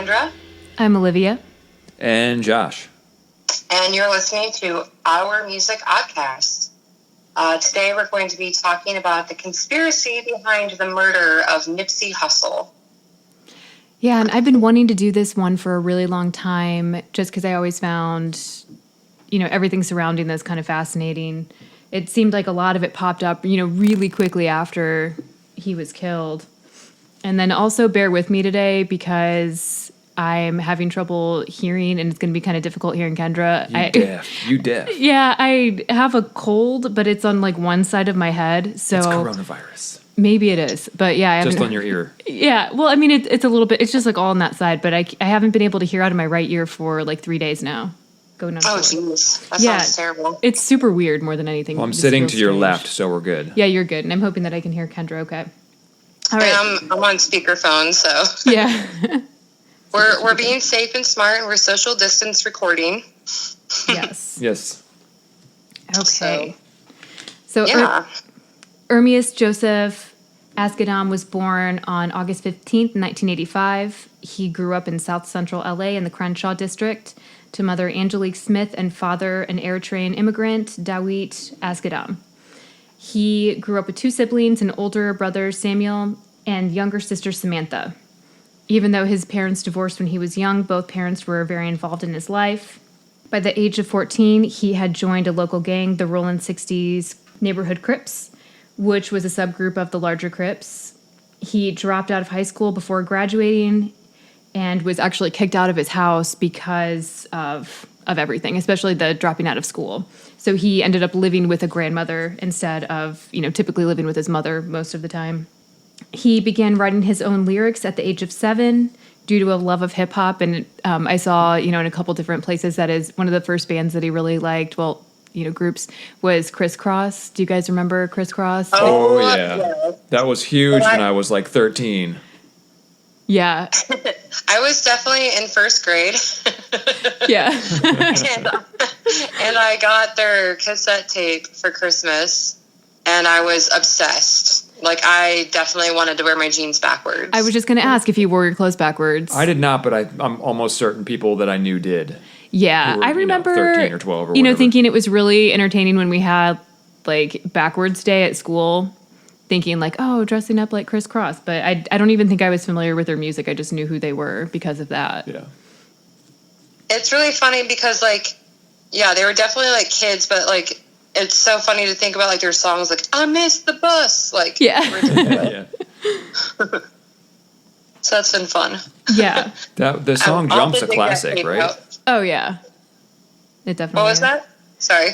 Kendra. I'm Olivia. And Josh. And you're listening to Our Music Oddcast. Today we're going to be talking about the conspiracy behind the murder of Nipsey Hussle. Yeah, and I've been wanting to do this one for a really long time just because I always found, everything surrounding this kind of fascinating. It seemed like a lot of it popped up, really quickly after he was killed. And then also bear with me today because I'm having trouble hearing and it's going to be kind of difficult hearing Kendra. You deaf. Yeah, I have a cold, but it's on like one side of my head. So it's coronavirus. Maybe it is, but yeah. Just on your ear. Yeah, well, I mean, it's a little bit, it's just like all on that side, but I haven't been able to hear out of my right ear for like 3 days now. Going on. Oh, jeez. That sounds terrible. It's super weird more than anything. Well, I'm sitting to your left, so we're good. Yeah, you're good. And I'm hoping that I can hear Kendra okay. All right. I'm on speakerphone, so. Yeah. We're being safe and smart, and we're social distance recording. Yes. Yes. Okay. So yeah. Ermias Joseph Asghedom was born on August 15th, 1985. He grew up in South Central LA in the Crenshaw district to mother Angelique Smith and father an Eritrean immigrant, Dawit Asghedom. He grew up with 2 siblings, an older brother, Samuel, and younger sister, Samantha. Even though his parents divorced when he was young, both parents were very involved in his life. By the age of 14, he had joined a local gang, the Rollin' 60s Neighborhood Crips, which was a subgroup of the larger Crips. He dropped out of high school before graduating and was actually kicked out of his house because of everything, especially the dropping out of school. So he ended up living with a grandmother instead of, typically living with his mother most of the time. He began writing his own lyrics at the age of 7 due to a love of hip hop. And I saw, in a couple different places that is one of the first bands that he really liked. Well, groups was Criss Cross. Do you guys remember Criss Cross? Oh, yeah. That was huge when I was like 13. Yeah. I was definitely in first grade. Yeah. and I got their cassette tape for Christmas, and I was obsessed. Like, I definitely wanted to wear my jeans backwards. I was just going to ask if you wore your clothes backwards. I did not, but I'm almost certain people that I knew did. Yeah, were, I remember 13 or 12 or whatever. Thinking it was really entertaining when we had like backwards day at school, thinking like, oh, dressing up like Criss Cross. But I don't even think I was familiar with their music. I just knew who they were because of that. Yeah. It's really funny because they were definitely like kids, but like it's so funny to think about like their songs like I Missed the Bus. Like yeah. So that's been fun. Yeah. The song Jump's a classic, right? Oh yeah. It definitely What was that? Sorry.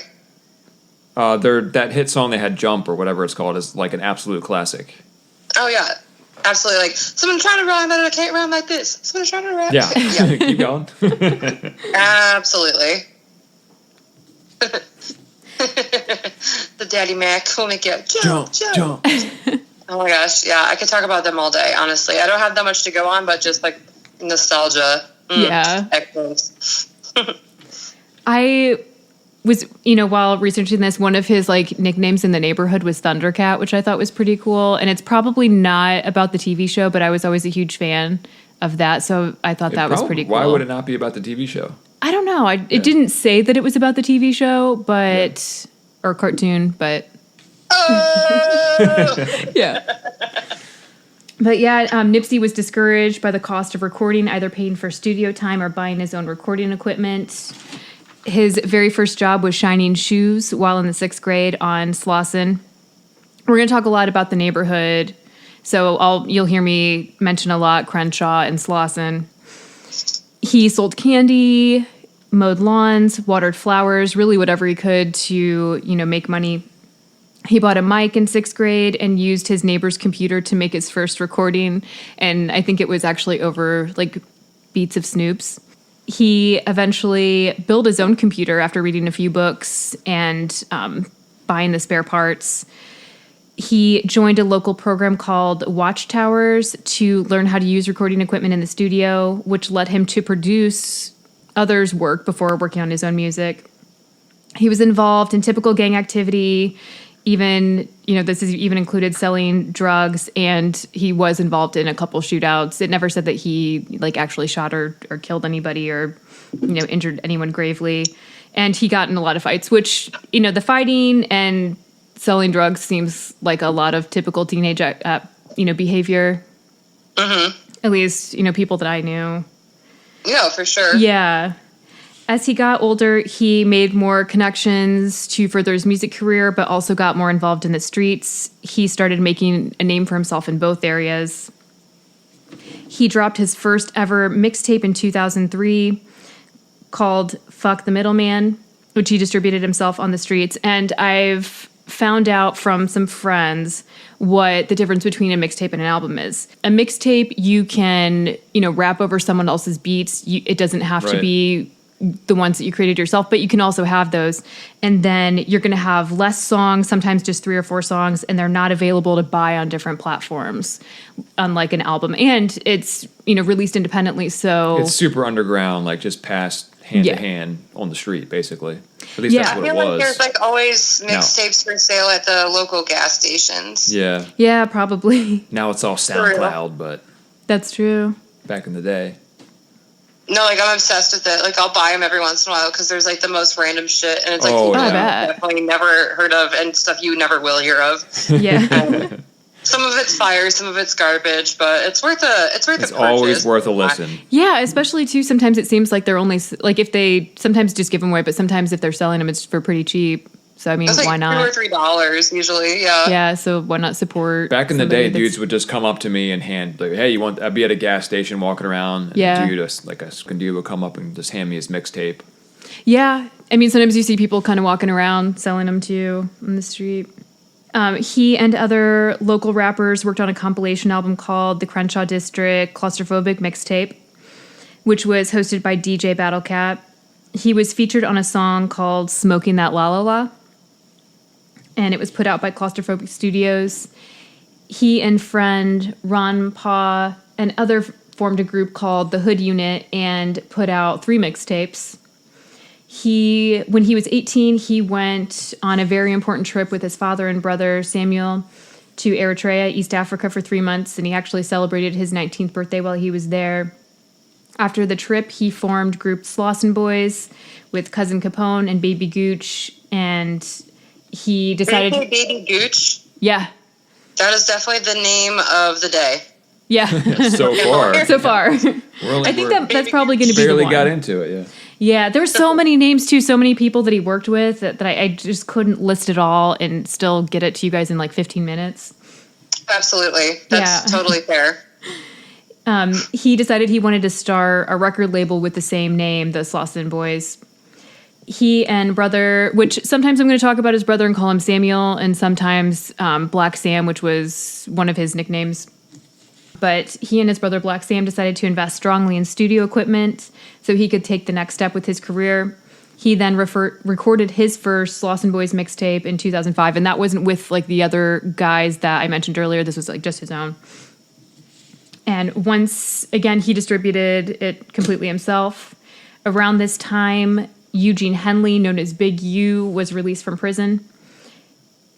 That hit song they had, Jump or whatever it's called, is like an absolute classic. Oh yeah. Absolutely. Like, someone trying to rhyme, but I can't rhyme like this. Someone trying to rhyme. Yeah. Keep going. Absolutely. The Daddy Mac will make you jump. Oh my gosh. Yeah, I could talk about them all day, honestly. I don't have that much to go on, but just like nostalgia. Yeah. Excellent. I was, while researching this, one of his like nicknames in the neighborhood was Thundercat, which I thought was pretty cool. And it's probably not about the TV show, but I was always a huge fan of that. So I thought that was pretty cool. Why would it not be about the TV show? I don't know. It didn't say that it was about the TV show, but or cartoon, but yeah. But yeah, Nipsey was discouraged by the cost of recording, either paying for studio time or buying his own recording equipment. His very first job was shining shoes while in the 6th grade on Lawson. We're going to talk a lot about the neighborhood, so you'll hear me mention a lot Crenshaw and Lawson. He sold candy, mowed lawns, watered flowers, really whatever he could to, make money. He bought a mic in 6th grade and used his neighbor's computer to make his first recording. And I think it was actually over like beats of Snoop's. He eventually built his own computer after reading a few books and buying the spare parts. He joined a local program called Watchtowers to learn how to use recording equipment in the studio, which led him to produce others' work before working on his own music. He was involved in typical gang activity, Even, this has even included selling drugs, and he was involved in a couple shootouts. It never said that he actually shot or killed anybody or, injured anyone gravely. And he got in a lot of fights, which, the fighting and selling drugs seems like a lot of typical teenage, behavior. Mm-hmm. At least, people that I knew. Yeah, for sure. Yeah. As he got older, he made more connections to further his music career, but also got more involved in the streets. He started making a name for himself in both areas. He dropped his first ever mixtape in 2003 called Fuck the Middleman, which he distributed himself on the streets. And I've found out from some friends what the difference between a mixtape and an album is. A mixtape, you can, rap over someone else's beats. It doesn't have to be the ones that you created yourself, but you can also have those. And then you're going to have less songs, sometimes just 3 or 4 songs, and they're not available to buy on different platforms, unlike an album. And it's, released independently, so... It's super underground, just passed hand to hand on the street, basically. At least that's what it was. I feel like there's always mixtapes for sale at the local gas stations. Yeah. Yeah, probably. Now it's all SoundCloud, but... That's true. Back in the day. No, I'm obsessed with it. I'll buy them every once in a while because there's the most random shit, and it's Oh, yeah. definitely never heard of, and stuff you never will hear of. Yeah. Some of it's fire, some of it's garbage, but it's worth a purchase. Always worth a listen. Yeah, especially too. Sometimes it seems like they're only if they sometimes just give them away, but sometimes if they're selling them, it's for pretty cheap. So I mean, it's why not? $2 or $3 usually. Yeah. Yeah. So why not support? Back in the day, dudes would just come up to me and hand hey, you want? I'd be at a gas station walking around, and a dude, a dude would come up and just hand me his mixtape. Yeah, I mean, sometimes you see people kind of walking around selling them to you on the street. He and other local rappers worked on a compilation album called the Crenshaw District Claustrophobic Mixtape, which was hosted by DJ Battlecat. He was featured on a song called Smoking That La La La, and it was put out by Claustrophobic Studios. He and friend Ron Pa and other formed a group called the Hood Unit and put out 3 mixtapes. When he was 18, he went on a very important trip with his father and brother Samuel to Eritrea, East Africa, for 3 months, and he actually celebrated his 19th birthday while he was there. After the trip, he formed group Lawson Boys with Cousin Capone and Baby Gooch, and he decided... Baby Gooch? Yeah. That is definitely the name of the day. Yeah. So far. So far. I think that's probably going to be the barely one. got into it, yeah. Yeah, there were so many names, too, so many people that he worked with that I just couldn't list it all and still get it to you guys in 15 minutes. Absolutely. That's totally fair. He decided he wanted to start a record label with the same name, the Lawson Boys. He and brother, which sometimes I'm going to talk about his brother and call him Samuel, and sometimes Black Sam, which was one of his nicknames. But he and his brother Black Sam decided to invest strongly in studio equipment so he could take the next step with his career. He then recorded his first Lawson Boys mixtape in 2005, and that wasn't with the other guys that I mentioned earlier. This was just his own. And once again, he distributed it completely himself. Around this time, Eugene Henley, known as Big U, was released from prison.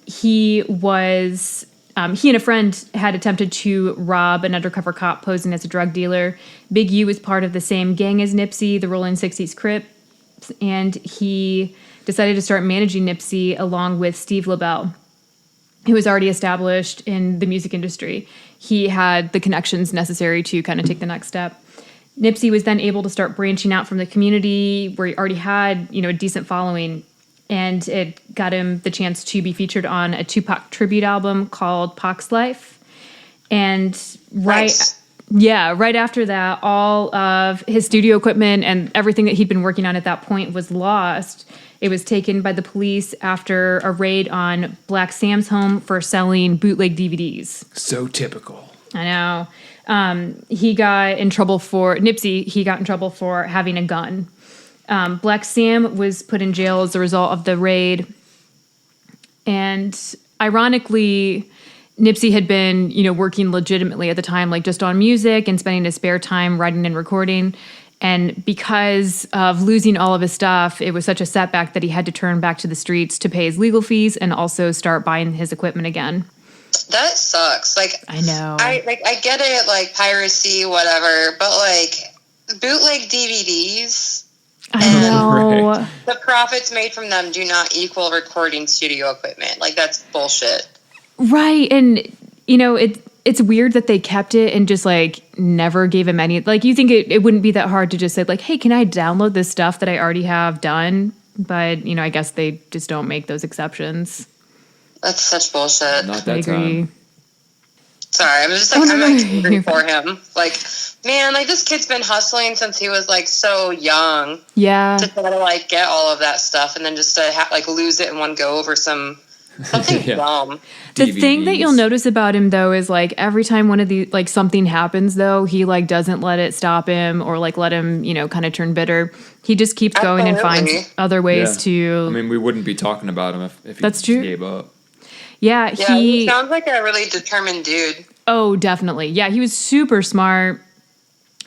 He and a friend had attempted to rob an undercover cop posing as a drug dealer. Big U was part of the same gang as Nipsey, the Rolling 60s Crips, and he decided to start managing Nipsey along with Steve LaBelle, who was already established in the music industry. He had the connections necessary to kind of take the next step. Nipsey was then able to start branching out from the community where he already had, a decent following. And it got him the chance to be featured on a Tupac tribute album called Pac's Life. And right after that, all of his studio equipment and everything that he'd been working on at that point was lost. It was taken by the police after a raid on Black Sam's home for selling bootleg DVDs. So typical. I know. Nipsey got in trouble for having a gun. Black Sam was put in jail as a result of the raid. And ironically, Nipsey had been, working legitimately at the time, just on music and spending his spare time writing and recording. And because of losing all of his stuff, it was such a setback that he had to turn back to the streets to pay his legal fees and also start buying his equipment again. That sucks. Like, I know. I get it, like piracy, whatever, but like bootleg DVDs. I know. Right. The profits made from them do not equal recording studio equipment. Like, that's bullshit. Right. And, you know, it's weird that they kept it and just, like, never gave him any. Like, you think it wouldn't be that hard to just say, like, hey, can I download this stuff that I already have done? But, you know, I guess they just don't make those exceptions. That's such bullshit. Not that I agree. time. Sorry, I'm just like, I'm like angry for him. Like, man, like this kid's been hustling since he was like so young. Yeah. To try to like get all of that stuff and then just to like lose it in one go over something dumb. The thing that you'll notice about him though is like every time one of the like something happens though, he like doesn't let it stop him or like let him, you know, kind of turn bitter. He just keeps going and finds other ways to. I mean, we wouldn't be talking about him if he That's true. Gave up. Yeah, he sounds like a really determined dude. Oh, definitely. Yeah, he was super smart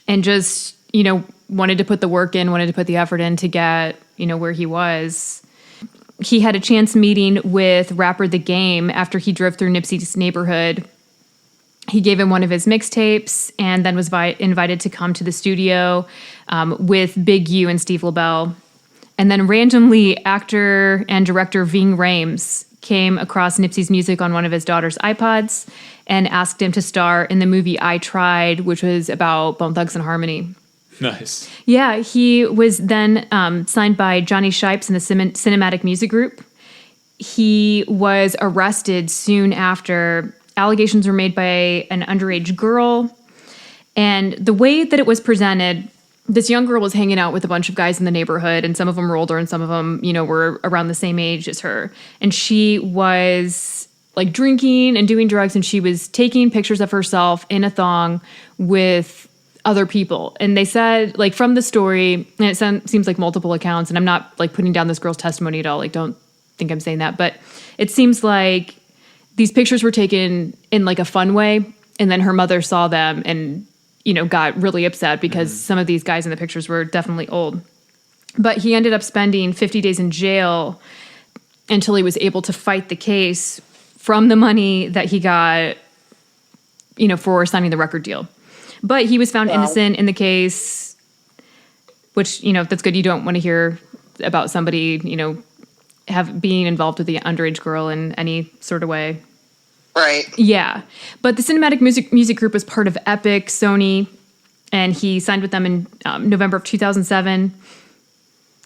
and just, you know, wanted to put the work in, wanted to put the effort in to get, you know, where he was. He had a chance meeting with rapper The Game after he drove through Nipsey's neighborhood. He gave him one of his mixtapes and then was invited to come to the studio with Big U and Steve LaBelle. And then randomly, actor and director Ving Rhames came across Nipsey's music on one of his daughter's iPods and asked him to star in the movie I Tried, which was about Bone Thugs and Harmony. Nice. Yeah, he was then signed by Johnny Shipes in the Cinematic Music Group. He was arrested soon after. Allegations were made by an underage girl. And the way that it was presented, this young girl was hanging out with a bunch of guys in the neighborhood, and some of them were older and some of them, you know, were around the same age as her. And she was like drinking and doing drugs, and she was taking pictures of herself in a thong with other people. And they said, like, from the story, and it seems like multiple accounts, and I'm not like putting down this girl's testimony at all. Like, don't think I'm saying that, but it seems like these pictures were taken in like a fun way, and then her mother saw them and, you know, got really upset because some of these guys in the pictures were definitely old. But he ended up spending 50 days in jail until he was able to fight the case from the money that he got, you know, for signing the record deal. But he was found innocent in the case, which, you know, that's good. You don't want to hear about somebody, you know, being involved with the underage girl in any sort of way. Right. Yeah. But the Cinematic Music Group was part of Epic, Sony, and he signed with them in November of 2007.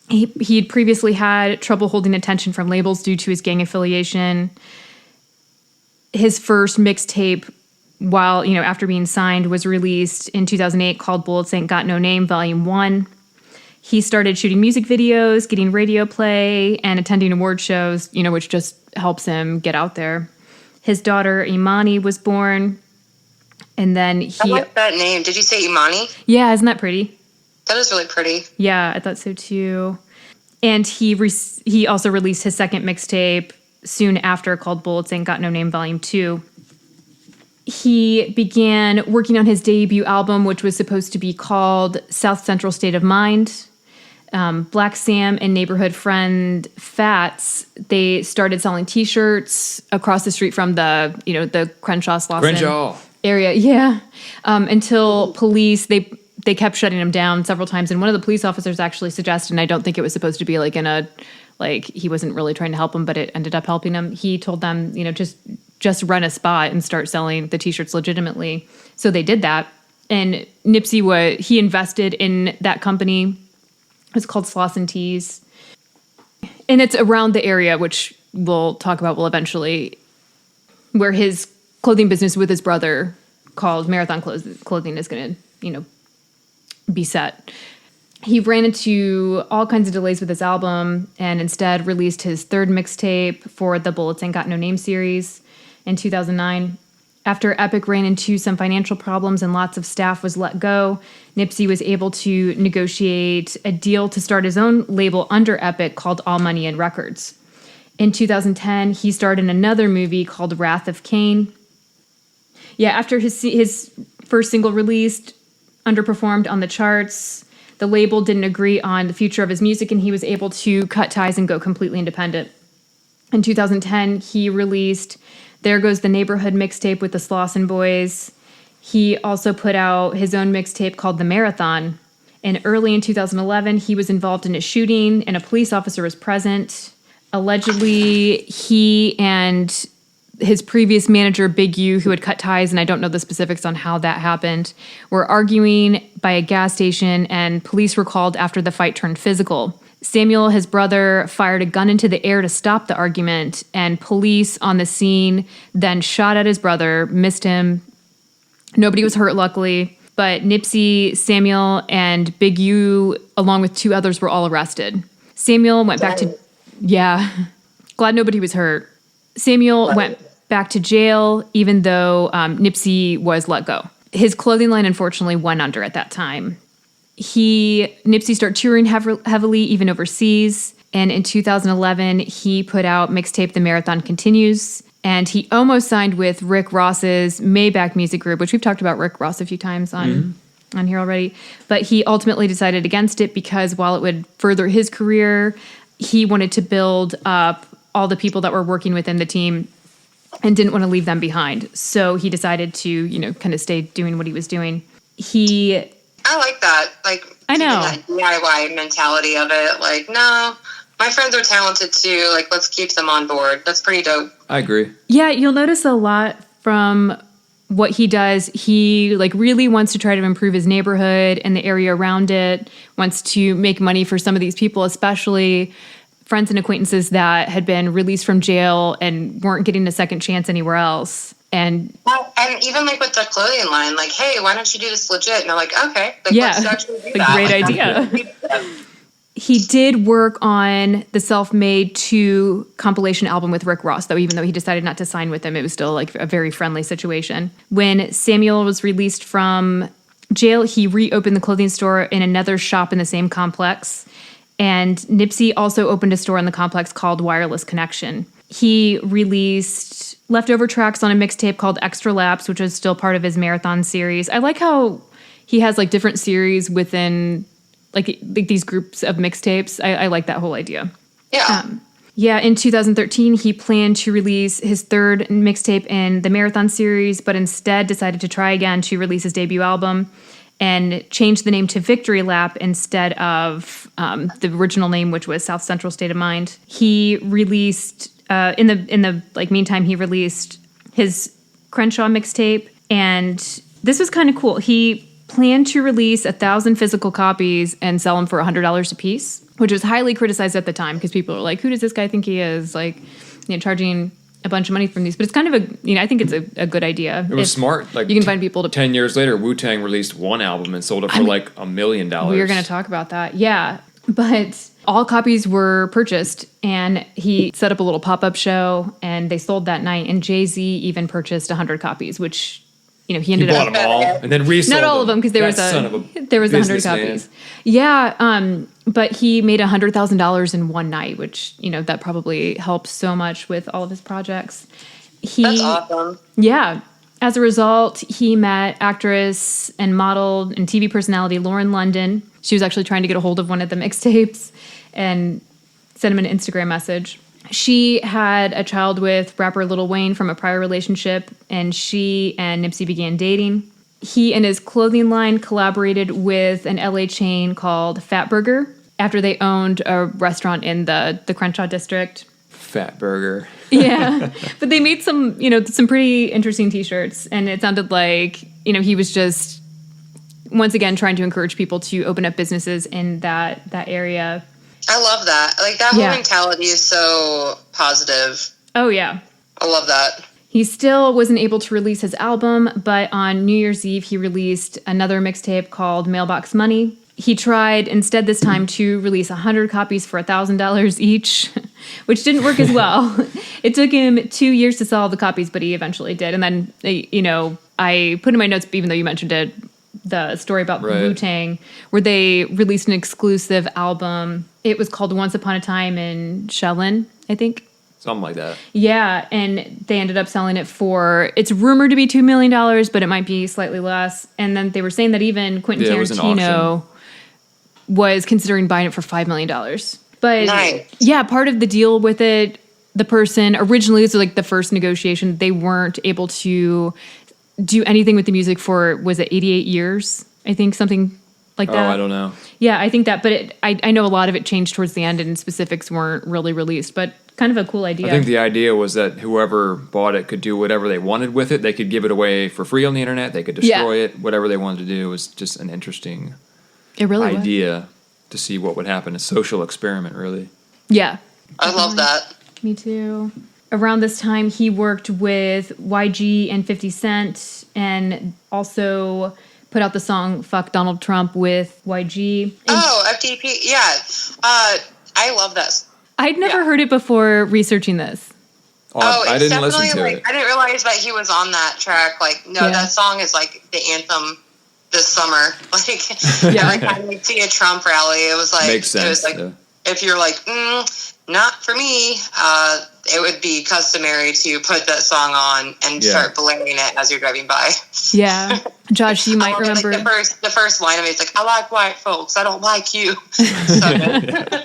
He had previously had trouble holding attention from labels due to his gang affiliation. His first mixtape, while, you know, after being signed, was released in 2008 called Bullets Ain't Got No Name, Volume 1. He started shooting music videos, getting radio play, and attending award shows, you know, which just helps him get out there. His daughter, Imani, was born. And then he... I like that name. Did you say Imani? Yeah, isn't that pretty? That is really pretty. Yeah, I thought so too. And he also released his second mixtape soon after called Bullets Ain't Got No Name, Volume 2. He began working on his debut album, which was supposed to be called South Central State of Mind. Black Sam and neighborhood friend Fats, they started selling T-shirts across the street from the, you know, the Crenshaw Lawson area. Yeah. Until police, they kept shutting him down several times. And one of the police officers actually suggested, and I don't think it was supposed to be like he wasn't really trying to help him, but it ended up helping him. He told them, you know, just run a spot and start selling the T-shirts legitimately. So they did that. And Nipsey he invested in that company. It's called Slauson Tees. And it's around the area, which we'll talk about eventually, where his clothing business with his brother called Marathon Clothing is going to, you know, be set. He ran into all kinds of delays with his album and instead released his third mixtape for the Bullets Ain't Got No Name series in 2009. After Epic ran into some financial problems and lots of staff was let go, Nipsey was able to negotiate a deal to start his own label under Epic called All Money and Records. In 2010, he starred in another movie called Wrath of Cain. Yeah, after his first single released, underperformed on the charts, The label didn't agree on the future of his music, and he was able to cut ties and go completely independent. In 2010, he released There Goes the Neighborhood mixtape with the Lawson boys. He also put out his own mixtape called The Marathon. And early in 2011, he was involved in a shooting, and a police officer was present. Allegedly, he and his previous manager, Big U, who had cut ties, and I don't know the specifics on how that happened, were arguing by a gas station, and police were called after the fight turned physical. Samuel, his brother, fired a gun into the air to stop the argument, and police on the scene then shot at his brother, missed him. Nobody was hurt, luckily, but Nipsey, Samuel, and Big U, along with 2 others, were all arrested. Samuel went back to... Yeah. Glad nobody was hurt. Samuel went back to jail, even though Nipsey was let go. His clothing line, unfortunately, went under at that time. Nipsey started touring heavily, even overseas. And in 2011, he put out mixtape The Marathon Continues. And he almost signed with Rick Ross's Maybach Music Group, which we've talked about Rick Ross a few times on here already. But he ultimately decided against it because while it would further his career, he wanted to build up all the people that were working within the team and didn't want to leave them behind. So he decided to, kind of stay doing what he was doing. I like that. Like, I know. That DIY mentality of it. Like, no, my friends are talented too. Like, let's keep them on board. That's pretty dope. I agree. Yeah, you'll notice a lot from what he does. He really wants to try to improve his neighborhood and the area around it, wants to make money for some of these people, especially friends and acquaintances that had been released from jail and weren't getting a second chance anywhere else. And even with the clothing line, like, hey, why don't you do this legit? And I'm like, okay, let's actually do that. Great idea. He did work on the Self-Made 2 compilation album with Rick Ross, though, even though he decided not to sign with him, it was still a very friendly situation. When Samuel was released from jail, he reopened the clothing store in another shop in the same complex. And Nipsey also opened a store in the complex called Wireless Connection. He released leftover tracks on a mixtape called Extra Laps, which is still part of his Marathon series. I like how he has different series within these groups of mixtapes. I like that whole idea. Yeah. In 2013, he planned to release his 3rd mixtape in the Marathon series, but instead decided to try again to release his debut album and changed the name to Victory Lap instead of the original name, which was South Central State of Mind. He released in the meantime, he released his Crenshaw mixtape, and this was kind of cool. He planned to release 1,000 physical copies and sell them for $100 a piece, which was highly criticized at the time because people were like, "Who does this guy think he is?" Charging a bunch of money from these. But it's kind of I think it's a good idea. It was smart. You can find people to... 10 years later, Wu-Tang released one album and sold it for $1 million. We were going to talk about that. Yeah. But all copies were purchased, and he set up a little pop-up show, and they sold that night. And Jay-Z even purchased 100 copies, which, he ended up... He bought up... them all and then resold Not all of them, because there was 100 copies. Yeah, but he made $100,000 in one night, which, that probably helped so much with all of his projects. That's awesome. Yeah. As a result, he met actress and model and TV personality Lauren London. She was actually trying to get a hold of one of the mixtapes and sent him an Instagram message. She had a child with rapper Lil Wayne from a prior relationship, and she and Nipsey began dating. He and his clothing line collaborated with an LA chain called Fat Burger after they owned a restaurant in the Crenshaw district. Fat Burger. Yeah. But they made some pretty interesting t-shirts, and it sounded like, he was just once again trying to encourage people to open up businesses in that area. I love that. That whole mentality is so positive. Oh, yeah. I love that. He still wasn't able to release his album, but on New Year's Eve, he released another mixtape called Mailbox Money. He tried instead this time to release 100 copies for $1,000 each, which didn't work as well. It took him 2 years to sell all the copies, but he eventually did. And then, I put in my notes, even though you mentioned it, the story about Wu-Tang, where they released an exclusive album. It was called Once Upon a Time in Shaolin, I think. Something like that. Yeah, and they ended up selling it for, it's rumored to be $2 million, but it might be slightly less. And then they were saying that even Quentin Tarantino was considering buying it for $5 million. But nice. yeah, part of the deal with it, the person originally, this was like the first negotiation, they weren't able to do anything with the music for, was it 88 years? I think something like that. Oh, I don't know. Yeah, I think that, but I know a lot of it changed towards the end and specifics weren't really released, but kind of a cool idea. I think the idea was that whoever bought it could do whatever they wanted with it. They could give it away for free on the internet. They could destroy it. Whatever they wanted to do. It was just an interesting idea to see what would happen. A social experiment, really. Yeah. I love that. Me too. Around this time, he worked with YG and 50 Cent and also put out the song Fuck Donald Trump with YG. And FDP. Yeah. I love that. I'd never heard it before researching this. I didn't listen to it. I didn't realize that he was on that track. Like, that song is like the anthem this summer. Like, every time we see a Trump rally, it was like, makes sense. It was like, if you're like, not for me, it would be customary to put that song on and start blaring it as you're driving by. Yeah. Josh, you might remember. Like the first line of it is like, I like white folks. I don't like you. So good.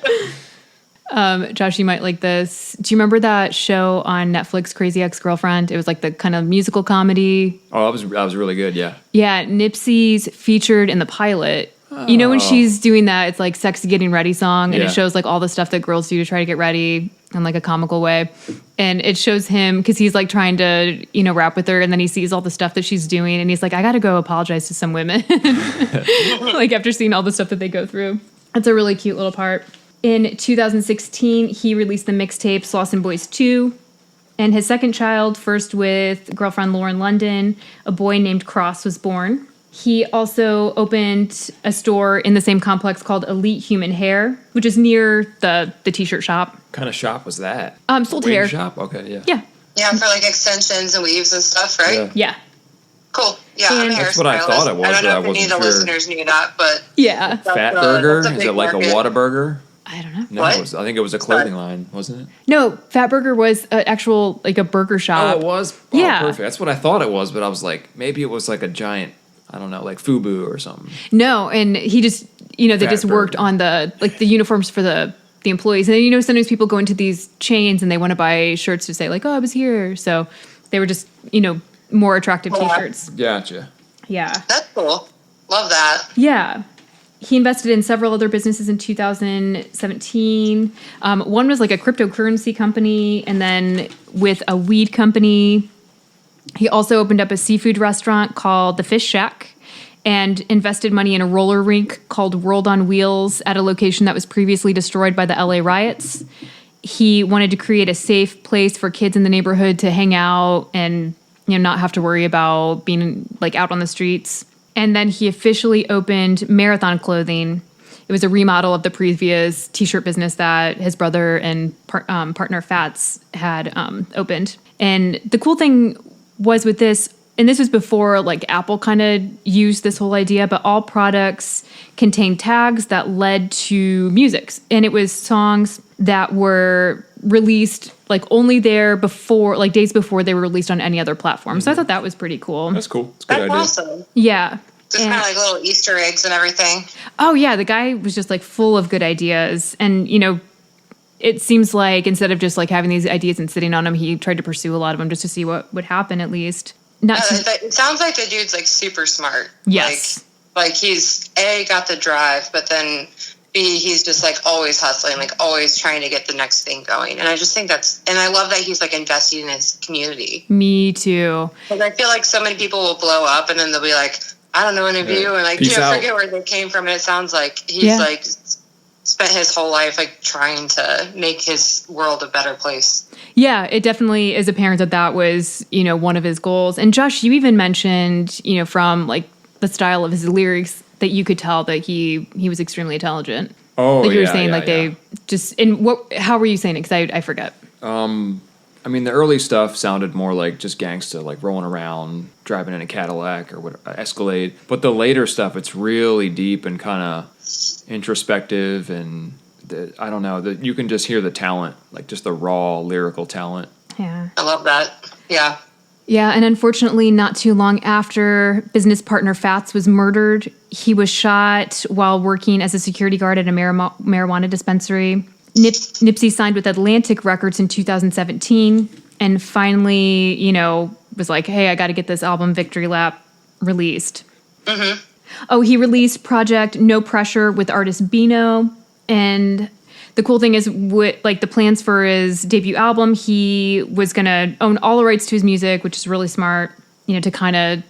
Josh, you might like this. Do you remember that show on Netflix, Crazy Ex-Girlfriend? It was like the kind of musical comedy. Oh, that was really good, yeah. Yeah, Nipsey's featured in the pilot. You know when she's doing that, it's like sexy getting ready song, and it shows like all the stuff that girls do to try to get ready in like a comical way. And it shows him, because he's like trying to, rap with her, and then he sees all the stuff that she's doing, and he's like, I gotta go apologize to some women. Like after seeing all the stuff that they go through. It's a really cute little part. In 2016, he released the mixtape Slauson Boys 2. And his second child, first with girlfriend Lauren London, a boy named Cross was born. He also opened a store in the same complex called Elite Human Hair, which is near the t-shirt shop. What kind of shop was that? Sold hair. Shop? Okay, yeah. Yeah. Yeah, for like extensions and weaves and stuff, right? Yeah. Cool. Yeah, I'm a that's what I thought it was. I don't know if any of the sure. listeners knew that, but yeah. Fat Burger? Is it like a Whataburger? I don't know. No, I think it was a clothing line, wasn't it? No, Fat Burger was an actual, like a burger shop. Oh, it was? Oh, yeah. Perfect. That's what I thought it was, but I was like, maybe it was like a giant, I don't know, like FUBU or something. No, and he just, they just worked on the uniforms for the employees. And sometimes people go into these chains and they want to buy shirts to say like, oh, I was here. So they were just, more attractive t-shirts. Gotcha. Yeah. That's cool. Love that. Yeah. He invested in several other businesses in 2017. One was like a cryptocurrency company, and then with a weed company. He also opened up a seafood restaurant called The Fish Shack and invested money in a roller rink called World on Wheels at a location that was previously destroyed by the LA riots. He wanted to create a safe place for kids in the neighborhood to hang out and not have to worry about being like out on the streets. And then he officially opened Marathon Clothing. It was a remodel of the previous t-shirt business that his brother and partner Fats had opened. And the cool thing was with this, and this was before like Apple kind of used this whole idea, but all products contained tags that led to music. And it was songs that were released like only there before, like days before they were released on any other platform. So I thought that was pretty cool. That's cool. It's a good idea. Awesome. Yeah. Just kind of like little Easter eggs and everything. Oh yeah, the guy was just like full of good ideas. And it seems like instead of just like having these ideas and sitting on them, he tried to pursue a lot of them just to see what would happen at least. It sounds like the dude's like super smart. Yes. Like he's got the drive, but then B, he's just like always hustling, like always trying to get the next thing going. And I just think and I love that he's like investing in his community. Me too. Because I feel like so many people will blow up and then they'll be like, I don't know, interview, and like, forget where they came from. And it sounds like he's like spent his whole life like trying to make his world a better place. Yeah, it definitely is apparent that was, one of his goals. And Josh, you even mentioned, from like the style of his lyrics that you could tell that he was extremely intelligent. Oh, like you were saying, they just, and how were you saying it? Because I forget. I mean, the early stuff sounded more like just gangsta, like rolling around, driving in a Cadillac or Escalade. But the later stuff, it's really deep and kind of introspective, and I don't know, you can just hear the talent, like just the raw lyrical talent. Yeah, I love that. Yeah. Yeah, and unfortunately, not too long after business partner Fats was murdered, he was shot while working as a security guard at a marijuana dispensary. Nipsey signed with Atlantic Records in 2017 and finally, was like, hey, I got to get this album Victory Lap released. Mm-hmm. Oh, he released Project No Pressure with artist Bino. And the cool thing is, the plans for his debut album, he was going to own all the rights to his music, which is really smart, to kind of,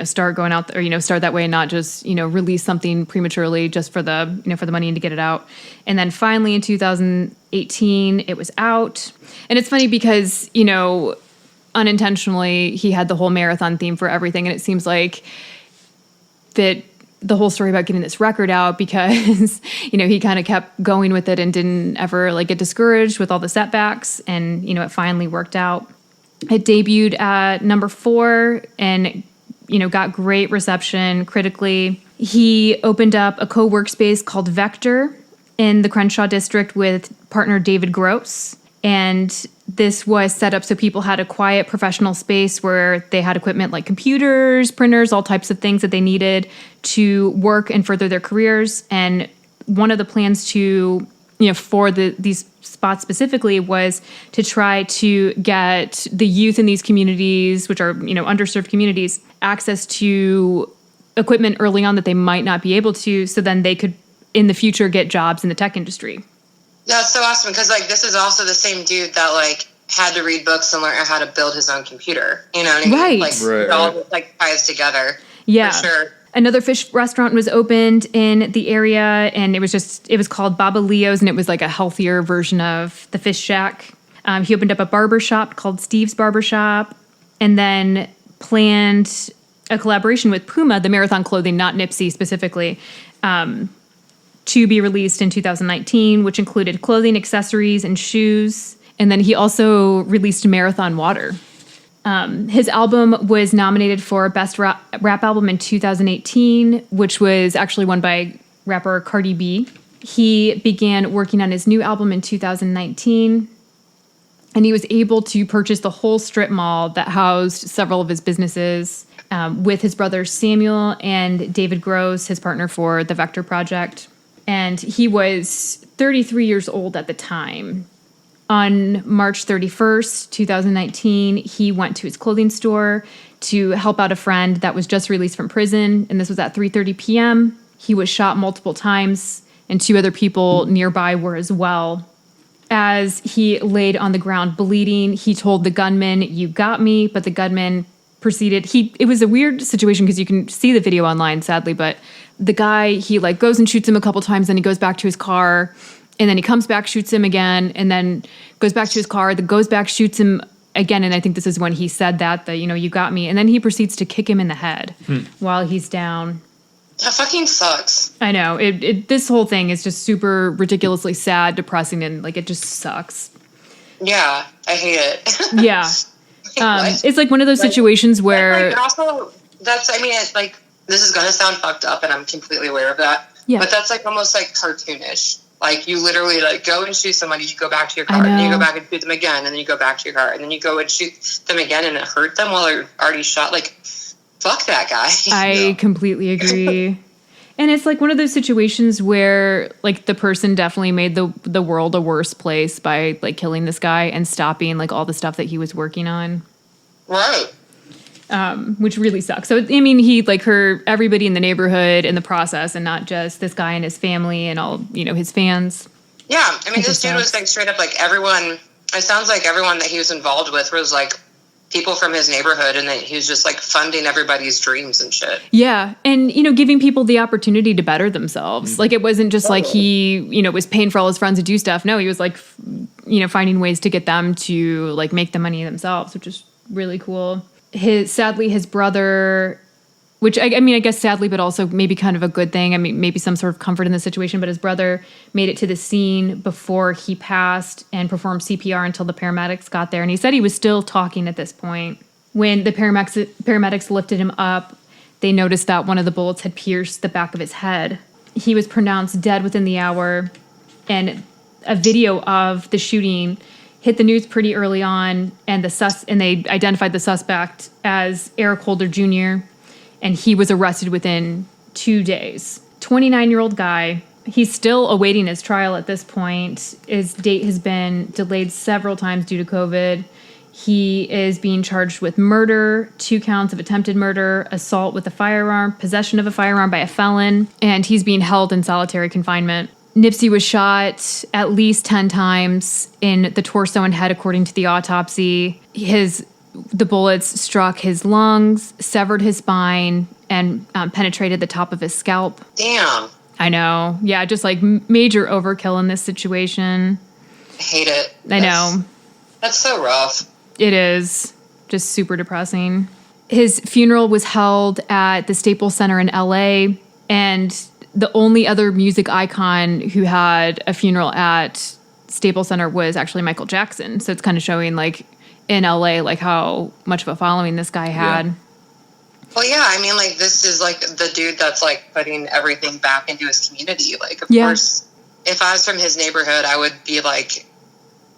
start going out there, start that way and not just, release something prematurely just for the, for the money and to get it out. And then finally in 2018, it was out. And it's funny because, unintentionally, he had the whole marathon theme for everything. And it seems like that the whole story about getting this record out because, he kind of kept going with it and didn't ever get discouraged with all the setbacks. And, it finally worked out. It debuted at number 4 and, got great reception critically. He opened up a co-workspace called Vector in the Crenshaw district with partner David Gross. And this was set up so people had a quiet professional space where they had equipment like computers, printers, all types of things that they needed to work and further their careers. And one of the plans to, for these spots specifically was to try to get the youth in these communities, which are, underserved communities, access to equipment early on that they might not be able to, so then they could, in the future, get jobs in the tech industry. That's so awesome because this is also the same dude that had to read books and learn how to build his own computer. You know what I mean? Right. It all ties together. Yeah. For sure. Another fish restaurant was opened in the area, and it was called Baba Leo's, and it was a healthier version of the Fish Shack. He opened up a barber shop called Steve's Barbershop, and then planned a collaboration with Puma, the marathon clothing, not Nipsey specifically, to be released in 2019, which included clothing, accessories, and shoes. And then he also released Marathon Water. His album was nominated for Best Rap Album in 2018, which was actually won by rapper Cardi B. He began working on his new album in 2019, and he was able to purchase the whole strip mall that housed several of his businesses with his brother Samuel and David Gross, his partner for the Vector Project. And he was 33 years old at the time. On March 31st, 2019, he went to his clothing store to help out a friend that was just released from prison, and this was at 3:30 p.m. He was shot multiple times, and 2 other people nearby were as well. As he laid on the ground bleeding, he told the gunman, "You got me," but the gunman proceeded. It was a weird situation because you can see the video online, sadly, but the guy, he goes and shoots him a couple times, then he goes back to his car, and then he comes back, shoots him again, and then goes back to his car, then goes back, shoots him again, and I think this is when he said that you got me, and then he proceeds to kick him in the head while he's down. That fucking sucks. I know. This whole thing is just super ridiculously sad, depressing, and it just sucks. Yeah, I hate it. Yeah. It's one of those situations where... this is going to sound fucked up, and I'm completely aware of that. Yeah. But that's almost cartoonish. You literally go and shoot somebody, you go back to your car, and then you go back and shoot them again, and then you go back to your car, and then you go and shoot them again, and it hurt them while they're already shot. Fuck that guy. I completely agree. And it's one of those situations where the person definitely made the world a worse place by killing this guy and stopping all the stuff that he was working on. Right. Which really sucks. So, I mean, he hurt everybody in the neighborhood in the process, and not just this guy and his family and all, his fans. Yeah. I mean, this dude was straight up everyone, it sounds like everyone that he was involved with was people from his neighborhood, and that he was just funding everybody's dreams and shit. Yeah. And, giving people the opportunity to better themselves. Mm-hmm. It wasn't just he, was paying for all his friends to do stuff. No, he was finding ways to get them to make the money themselves, which is really cool. Sadly, his brother, which I guess sadly, but also maybe kind of a good thing. I mean, maybe some sort of comfort in the situation, but his brother made it to the scene before he passed and performed CPR until the paramedics got there. And he said he was still talking at this point. When the paramedics lifted him up, they noticed that one of the bullets had pierced the back of his head. He was pronounced dead within the hour, and a video of the shooting hit the news pretty early on, and they identified the suspect as Eric Holder Jr., and he was arrested within 2 days. 29-year-old guy. He's still awaiting his trial at this point. His date has been delayed several times due to COVID. He is being charged with murder, 2 counts of attempted murder, assault with a firearm, possession of a firearm by a felon, and he's being held in solitary confinement. Nipsey was shot at least 10 times in the torso and head, according to the autopsy. The bullets struck his lungs, severed his spine, and penetrated the top of his scalp. Damn. I know. Yeah, just like major overkill in this situation. I hate it. I know. That's so rough. It is. Just super depressing. His funeral was held at the Staples Center in LA, and the only other music icon who had a funeral at Staples Center was actually Michael Jackson. So it's kind of showing, like, in LA, like, how much of a following this guy had. Yeah. Well, yeah, I mean, like, this is, like, the dude that's, like, putting everything back into his community. Like, of course, if I was from his neighborhood, I would be, like,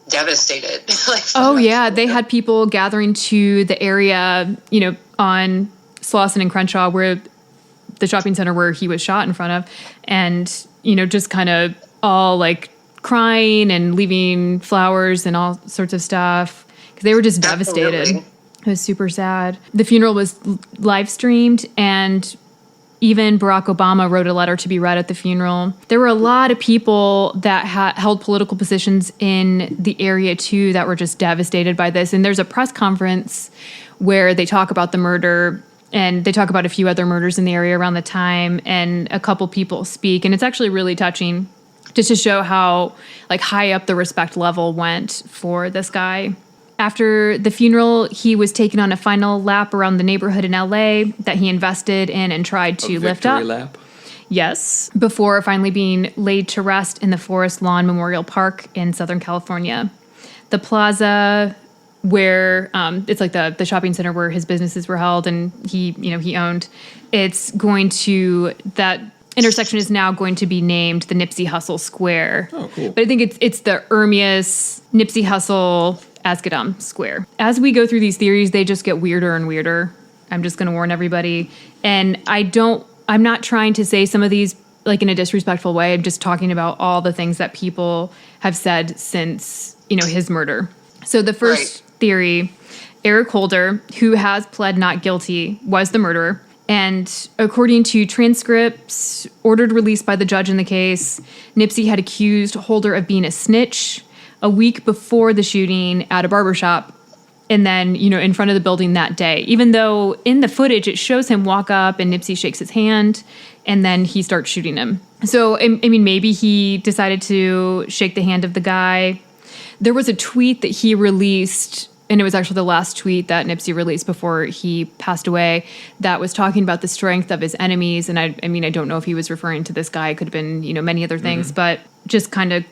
devastated. They had people gathering to the area, on Slauson and Crenshaw, where the shopping center where he was shot in front of, and, just kind of all, like, crying and leaving flowers and all sorts of stuff, because they were just devastated. It was super sad. The funeral was live streamed, and even Barack Obama wrote a letter to be read at the funeral. There were a lot of people that held political positions in the area, too, that were just devastated by this. And there's a press conference where they talk about the murder, and they talk about a few other murders in the area around the time, and a couple people speak. And it's actually really touching, just to show how, like, high up the respect level went for this guy. After the funeral, he was taken on a final lap around the neighborhood in LA that he invested in and tried to lift up. Lap? Yes, before finally being laid to rest in the Forest Lawn Memorial Park in Southern California. The plaza where it's like the shopping center where his businesses were held and he owned, that intersection is now going to be named the Nipsey Hussle Square. Oh, cool. But I think it's the Ermias Nipsey Hussle Askedom Square. As we go through these theories, they just get weirder and weirder. I'm just going to warn everybody. And I'm not trying to say some of these like in a disrespectful way. I'm just talking about all the things that people have said since, his murder. So the first theory, Eric Holder, who has pled not guilty, was the murderer. And according to transcripts ordered released by the judge in the case, Nipsey had accused Holder of being a snitch a week before the shooting at a barbershop, and then, in front of the building that day. Even though in the footage, it shows him walk up and Nipsey shakes his hand, and then he starts shooting him. So, I mean, maybe he decided to shake the hand of the guy. There was a tweet that he released, and it was actually the last tweet that Nipsey released before he passed away, that was talking about the strength of his enemies. And I don't know if he was referring to this guy. It could have been, many other things, but just kind of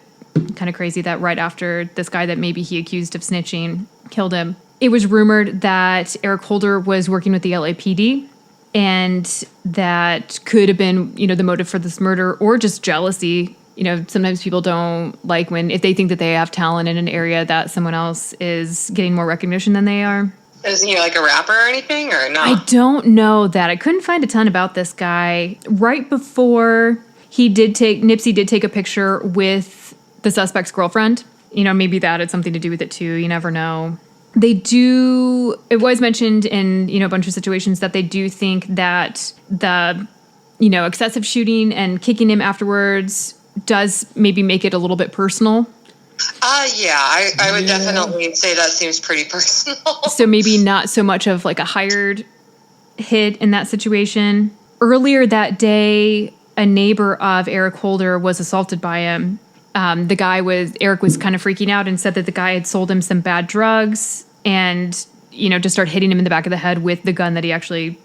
crazy that right after this guy that maybe he accused of snitching killed him. It was rumored that Eric Holder was working with the LAPD, and that could have been, the motive for this murder, or just jealousy. Sometimes people don't like if they think that they have talent in an area that someone else is getting more recognition than they are. Isn't he like a rapper or anything, or no? I don't know that. I couldn't find a ton about this guy. Right before Nipsey did take a picture with the suspect's girlfriend. Maybe that had something to do with it too. You never know. It was mentioned in, a bunch of situations that they do think that the, excessive shooting and kicking him afterwards does maybe make it a little bit personal. I would definitely say that seems pretty personal. So maybe not so much of like a hired hit in that situation. Earlier that day, a neighbor of Eric Holder was assaulted by him. Eric was kind of freaking out and said that the guy had sold him some bad drugs and, just started hitting him in the back of the head with the gun that he actually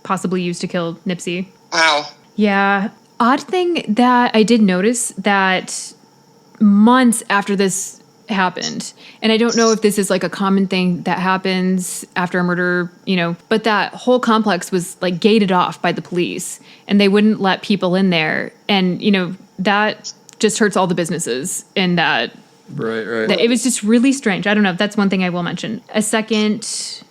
possibly used to kill Nipsey. Wow. Yeah. Odd thing that I did notice that months after this happened, and I don't know if this is like a common thing that happens after a murder, but that whole complex was like gated off by the police and they wouldn't let people in there. And, that just hurts all the businesses in that Right. It was just really strange. I don't know. That's one thing I will mention. A second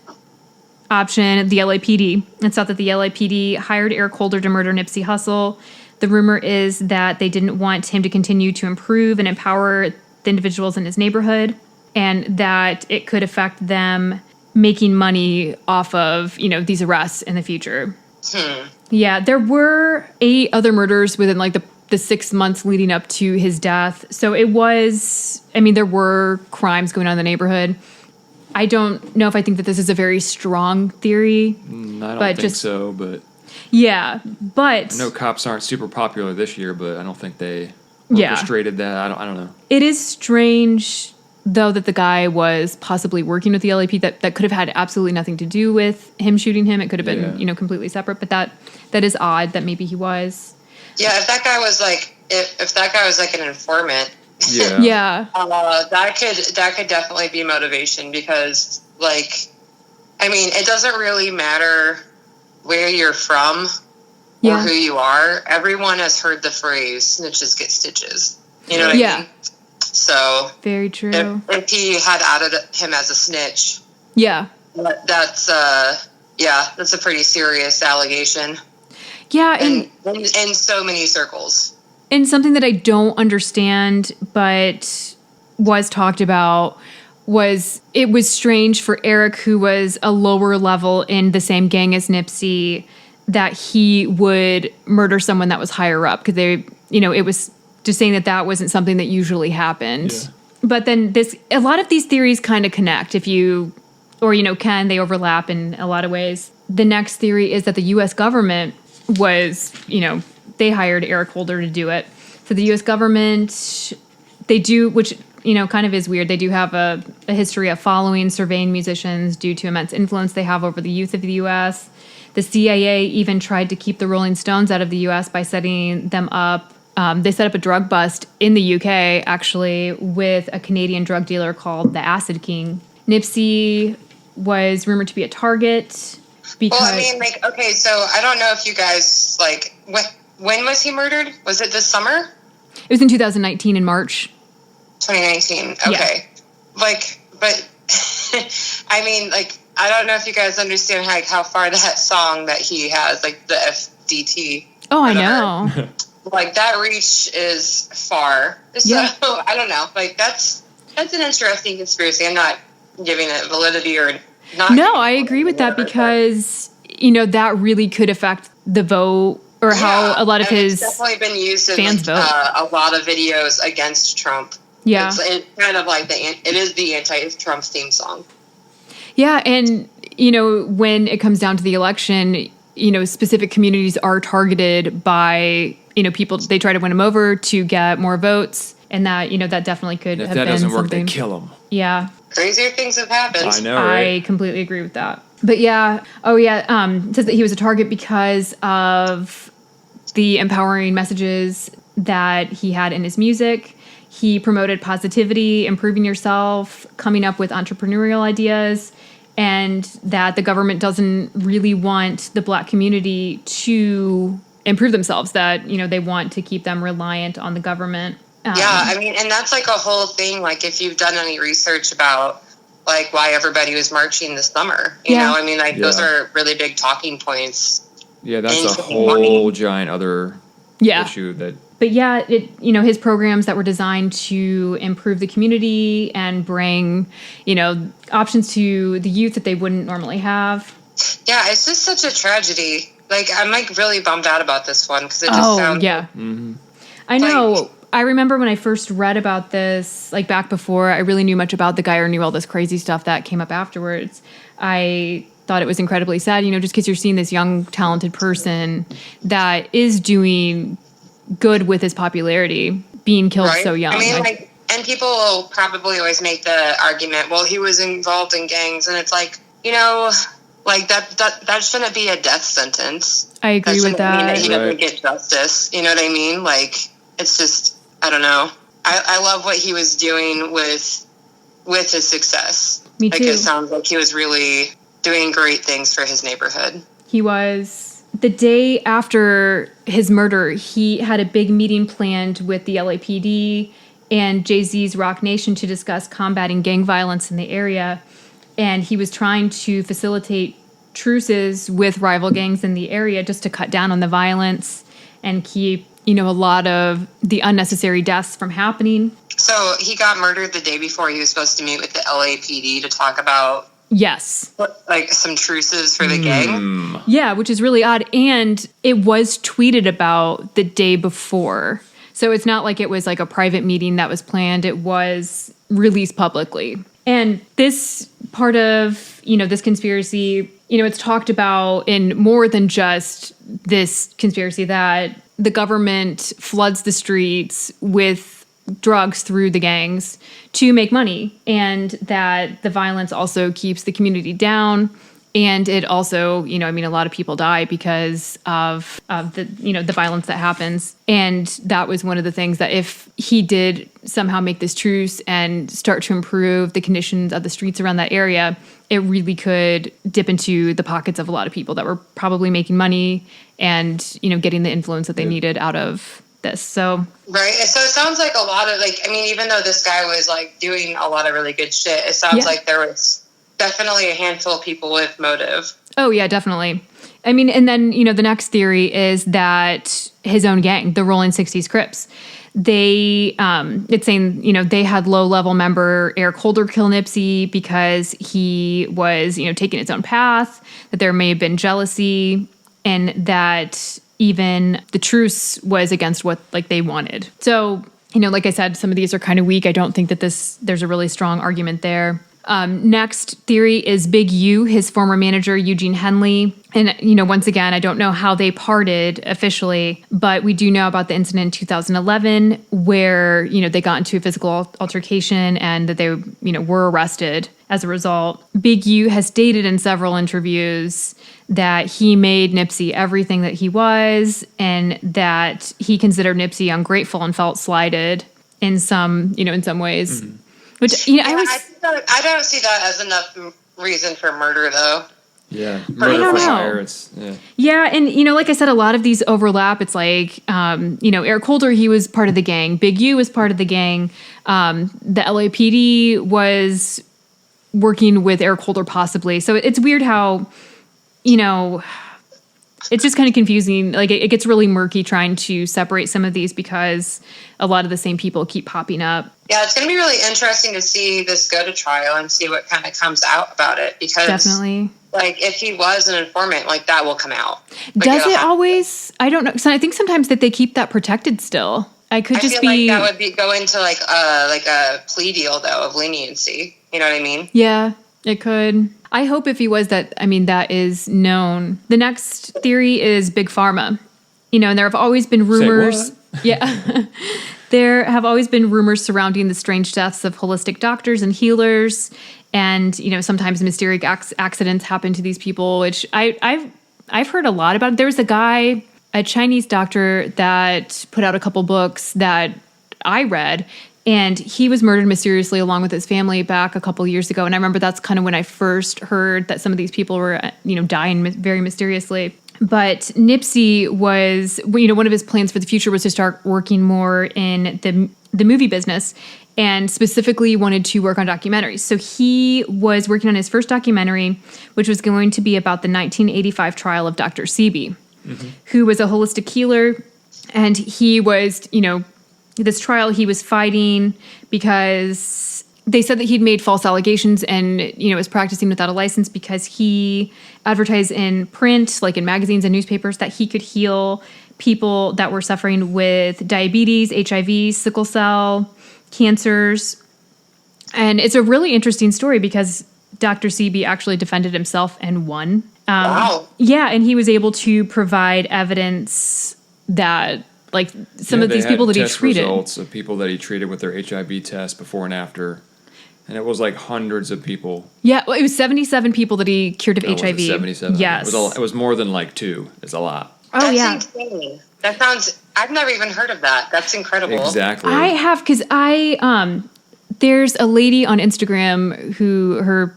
option, the LAPD. It's thought that the LAPD hired Eric Holder to murder Nipsey Hussle. The rumor is that they didn't want him to continue to improve and empower the individuals in his neighborhood, and that it could affect them making money off of, these arrests in the future. Yeah, there were 8 other murders within like the 6 months leading up to his death. So it was, there were crimes going on in the neighborhood. I don't know if I think that this is a very strong theory. I don't think so, but... Yeah, but... I know cops aren't super popular this year, but I don't think they orchestrated that. I don't know. It is strange, though, that the guy was possibly working with the LAP. That could have had absolutely nothing to do with him shooting him. It could have been, completely separate. But that is odd that maybe he was. Yeah, if that guy was like an informant, that could definitely be motivation, because it doesn't really matter where you're from or who you are. Everyone has heard the phrase "snitches get stitches." You know what I mean? So very true. If he had added him as a snitch, that's a pretty serious allegation. Yeah, in so many circles. And something that I don't understand, but was talked about, was it was strange for Eric, who was a lower level in the same gang as Nipsey, that he would murder someone that was higher up, because they, it was just saying that wasn't something that usually happened. Yeah. But then a lot of these theories kind of connect they overlap in a lot of ways. The next theory is that the U.S. government was, they hired Eric Holder to do it. So the U.S. government, they do, which, kind of is weird. They do have a history of following, surveying musicians due to immense influence they have over the youth of the U.S. The CIA even tried to keep the Rolling Stones out of the U.S. by setting them up. They set up a drug bust in the UK, actually, with a Canadian drug dealer called the Acid King. Nipsey was rumored to be a target. Because, okay, so I don't know if you guys, when was he murdered? Was it this summer? It was in 2019 in March. 2019, okay. Yeah. But, I don't know if you guys understand, how far that song that he has, the FDT. Oh, I know. That reach is far. So, I don't know. That's an interesting conspiracy. I'm not giving it validity or not. No, I agree with that, because, that really could affect the vote, or how a lot of his it's definitely been used in fans vote. A lot of videos against Trump. Yeah. It's kind of it is the anti-Trump theme song. Yeah, and, when it comes down to the election, specific communities are targeted by, people, they try to win them over to get more votes, and that, that definitely could have been something. If that doesn't work, they kill them. Yeah. Crazier things have happened. I know, right? I completely agree with that. But yeah, it says that he was a target because of the empowering messages that he had in his music. He promoted positivity, improving yourself, coming up with entrepreneurial ideas, and that the government doesn't really want the Black community to improve themselves, that, they want to keep them reliant on the government. And that's a whole thing, if you've done any research about, why everybody was marching this summer. Those are really big talking points. Yeah, that's a whole giant other issue that... But yeah, his programs that were designed to improve the community and bring, options to the youth that they wouldn't normally have. Yeah, it's just such a tragedy. I'm really bummed out about this one, because it just sounds... yeah. Mm-hmm. I know. I remember when I first read about this, back before I really knew much about the guy or knew all this crazy stuff that came up afterwards, I thought it was incredibly sad, just because you're seeing this young, talented person that is doing good with his popularity being killed so young. And people will probably always make the argument, well, he was involved in gangs, and it's that shouldn't be a death sentence. I agree with that. Mean that he doesn't get justice. You know what I mean? It's just, I don't know. I love what he was doing with his success. Me too. It sounds like he was really doing great things for his neighborhood. He was. The day after his murder, he had a big meeting planned with the LAPD and Jay-Z's Rock Nation to discuss combating gang violence in the area. And he was trying to facilitate truces with rival gangs in the area just to cut down on the violence and keep, a lot of the unnecessary deaths from happening. So he got murdered the day before he was supposed to meet with the LAPD to talk about some truces for the gang. Yeah, which is really odd. And it was tweeted about the day before. So it's not like it was like a private meeting that was planned. It was released publicly. And this part of, this conspiracy, it's talked about in more than just this conspiracy that the government floods the streets with drugs through the gangs to make money, and that the violence also keeps the community down. And it also, a lot of people die because of the, the violence that happens. And that was one of the things that if he did somehow make this truce and start to improve the conditions of the streets around that area, it really could dip into the pockets of a lot of people that were probably making money and, getting the influence that they needed out of this. So right. So it sounds like a lot of even though this guy was doing a lot of really good shit, it sounds like there was definitely a handful of people with motive. Oh, yeah, definitely. And then, the next theory is that his own gang, the Rolling 60s Crips, it's saying, they had low-level member Eric Holder kill Nipsey because he was, taking his own path, that there may have been jealousy, and that even the truce was against what, they wanted. So, like I said, some of these are kind of weak. I don't think that there's a really strong argument there. Next theory is Big U, his former manager, Eugene Henley. And, once again, I don't know how they parted officially, but we do know about the incident in 2011 where, they got into a physical altercation and that they, were arrested as a result. Big U has stated in several interviews that he made Nipsey everything that he was, and that he considered Nipsey ungrateful and felt slighted in some ways. Mm-hmm. Which, I don't see that as enough reason for murder, though. Yeah, murder for hire. Yeah, and like I said, a lot of these overlap. It's like, Eric Holder, he was part of the gang. Big U was part of the gang. The LAPD was working with Eric Holder, possibly. So it's weird how, it's just kind of confusing. It gets really murky trying to separate some of these because a lot of the same people keep popping up. Yeah, it's going to be really interesting to see this go to trial and see what kind of comes out about it. Because definitely, if he was an informant, that will come out. Does it always? I don't know. So I think sometimes that they keep that protected still. I feel like that would go into a plea deal though of leniency. You know what I mean? Yeah, it could. I hope if he was that is known. The next theory is Big Pharma. And there have always been rumors. Yeah. There have always been rumors surrounding the strange deaths of holistic doctors and healers. And, sometimes mysterious accidents happen to these people, which I've heard a lot about. There was a Chinese doctor that put out a couple books that I read, and he was murdered mysteriously along with his family back a couple years ago. And I remember that's kind of when I first heard that some of these people were, dying very mysteriously. But Nipsey was, one of his plans for the future was to start working more in the movie business, and specifically wanted to work on documentaries. So he was working on his first documentary, which was going to be about the 1985 trial of Dr. Sebi, who was a holistic healer. And he was, this trial he was fighting because they said that he'd made false allegations and, was practicing without a license because he advertised in print, in magazines and newspapers, that he could heal people that were suffering with diabetes, HIV, sickle cell, cancers. And it's a really interesting story because Dr. Sebi actually defended himself and won. Wow. Yeah, and he was able to provide evidence that some of these people that he treated. Results of people that he treated with their HIV test before and after. And it was hundreds of people. Yeah, well, it was 77 people that he cured of HIV. Was it 77? Yes. It was more than 2. It's a lot. Oh, that's insane. That sounds, I've never even heard of that. That's incredible. Exactly. I have, because there's a lady on Instagram who her